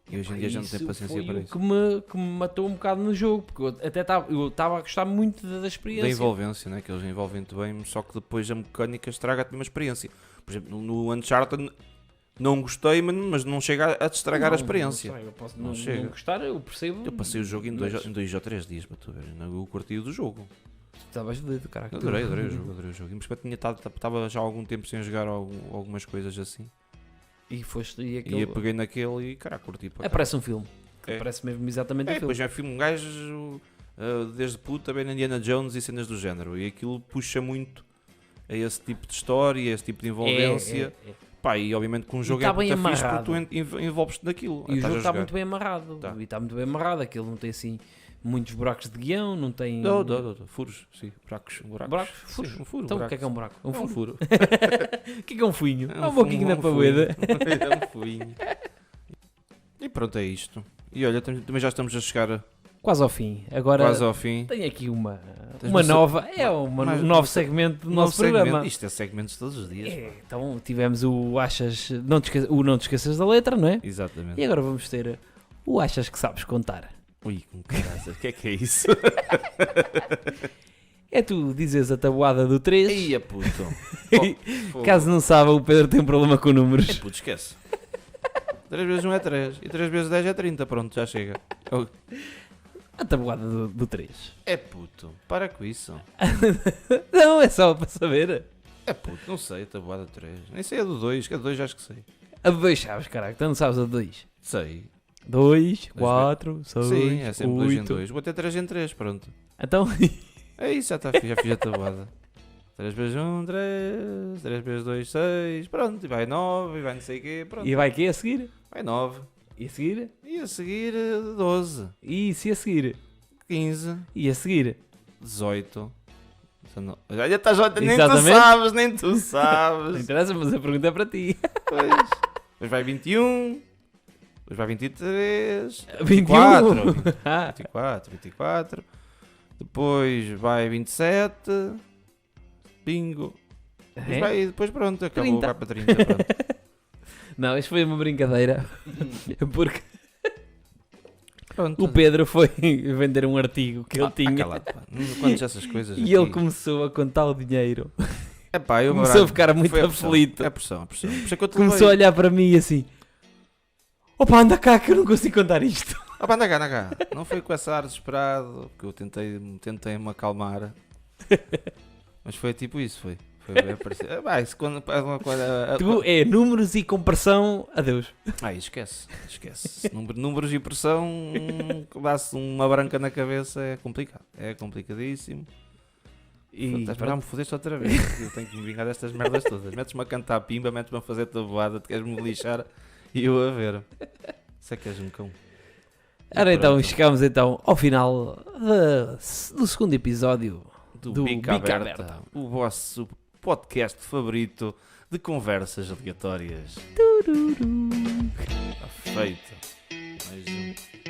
A: E hoje em dia a gente não tem
B: Isso
A: paciência
B: foi
A: para
B: o
A: isso.
B: que me matou um bocado no jogo, porque eu estava a gostar muito da experiência.
A: Da envolvência, né? Que eles envolvem-te bem, só que depois a mecânica estraga-te uma experiência. Por exemplo, no Uncharted não gostei, mas não chega a te estragar a
B: Não,
A: experiência.
B: Não, sei, eu posso
A: Não
B: não
A: chega.
B: gostar, eu percebo.
A: Eu passei o jogo em
B: mas
A: dois ou três dias, para tu ver. Eu curti o do jogo.
B: Estavas doido, caraca.
A: Adorei o jogo, adorei o jogo. E estava já há algum tempo sem jogar algumas coisas assim.
B: E foste e
A: E
B: aquele.
A: eu peguei naquele e, caraca, curti para cá.
B: Parece um filme.
A: É.
B: Parece mesmo exatamente um filme.
A: Depois já filme um gajo desde puta bem na Indiana Jones e cenas do género. E aquilo puxa muito a esse tipo de história, a esse tipo de envolvência.
B: É.
A: Pá, e obviamente que um jogo
B: tá
A: é
B: bem
A: muito fixe porque
B: amarrado.
A: tu envolves-te naquilo.
B: E o
A: estás
B: jogo
A: a
B: está
A: jogar.
B: muito bem amarrado.
A: Tá.
B: E está muito bem amarrado. Aquilo não tem assim muitos buracos de guião, não tem.
A: Não, furos, sim, buracos.
B: Buracos? Furos?
A: Sim, um furo.
B: Então o
A: buracos.
B: que é que é um buraco?
A: É um furo.
B: O que é um fuinho? É um pouquinho da pagoeda.
A: É um fuinho. E pronto, é isto. E olha, também já estamos a chegar
B: Quase ao fim. Agora
A: quase ao fim.
B: tenho aqui uma
A: Tens
B: nova.
A: mais-
B: Um novo segmento do nosso
A: segmento.
B: programa.
A: Isto é segmentos todos os dias.
B: É, então tivemos o Achas. Não te esqueças da letra, não é?
A: Exatamente.
B: E agora vamos ter o Achas que sabes contar.
A: Ui, com caralho, o que é isso?
B: É tu dizes a tabuada do 3.
A: Ia puto. Fogo.
B: Caso não saiba, o Pedro tem um problema com números.
A: É puto, esquece. 3 vezes 1 é 3 e 3 vezes 10 é 30, pronto, já chega.
B: A tabuada do 3.
A: É puto, para com isso.
B: Não, é só para saber.
A: É puto, não sei, a tabuada 3. Nem sei a do 2, que a do 2 acho que sei.
B: A do 2 sabes, caraca. Tu não sabes a do 2.
A: Sei.
B: 2, 4, 6,
A: Sim, é sempre 2 em
B: 8.
A: 2. Vou ter 3 em 3, pronto.
B: Então,
A: É isso, já está fixe, já fiz a tabuada. 3 vezes 1, 3. 3 vezes 2, 6. Pronto, e vai 9, e vai não sei o quê. Pronto.
B: e vai aqui a seguir?
A: Vai 9.
B: E a seguir?
A: E a seguir 12.
B: Isso, e a seguir?
A: 15.
B: E a seguir?
A: 18. Olha, estás nem tu
B: Exatamente.
A: sabes, nem tu
B: Não
A: sabes.
B: interessa, mas a pergunta é para ti.
A: Pois. Depois vai 21. Depois vai 23.
B: 21.
A: 24.
B: Ah,
A: 24. Depois vai 27. Bingo. Depois pronto, acabou.
B: 30.
A: Vai para 30. Pronto.
B: não, isto foi uma brincadeira. Porque
A: Pronto.
B: o Pedro foi vender um artigo que ele tinha.
A: Calado, pá. Não contes essas coisas.
B: E ele
A: aqui.
B: começou a contar o dinheiro.
A: Epá, eu
B: começou
A: baralho.
B: a ficar muito
A: Foi a pressão.
B: aflito.
A: É a pressão, a pressão. Por isso é que eu te
B: Começou a
A: levei.
B: olhar para mim e assim: opa, anda cá que eu não consigo contar isto.
A: Opa, anda cá. Não foi com essa ar desesperado, porque eu tentei me acalmar. Mas foi tipo isso, foi É parecido. Isso quando,
B: Tu é números e compressão, adeus.
A: esquece. Números e pressão, dá-se uma branca na cabeça, é complicado. É complicadíssimo.
B: E
A: Esperar-me fodeste outra vez. Eu tenho que me vingar destas merdas todas. Metes-me a cantar pimba, metes-me a fazer tabuada, tu queres-me lixar e eu a ver. Isso é que és um cão.
B: Ora então,
A: Pronto.
B: chegamos então ao final do segundo episódio do
A: Bica
B: Bica
A: Aberta,
B: Aberta.
A: o vosso podcast favorito de conversas aleatórias.
B: Tururu.
A: Está feito. Mais um.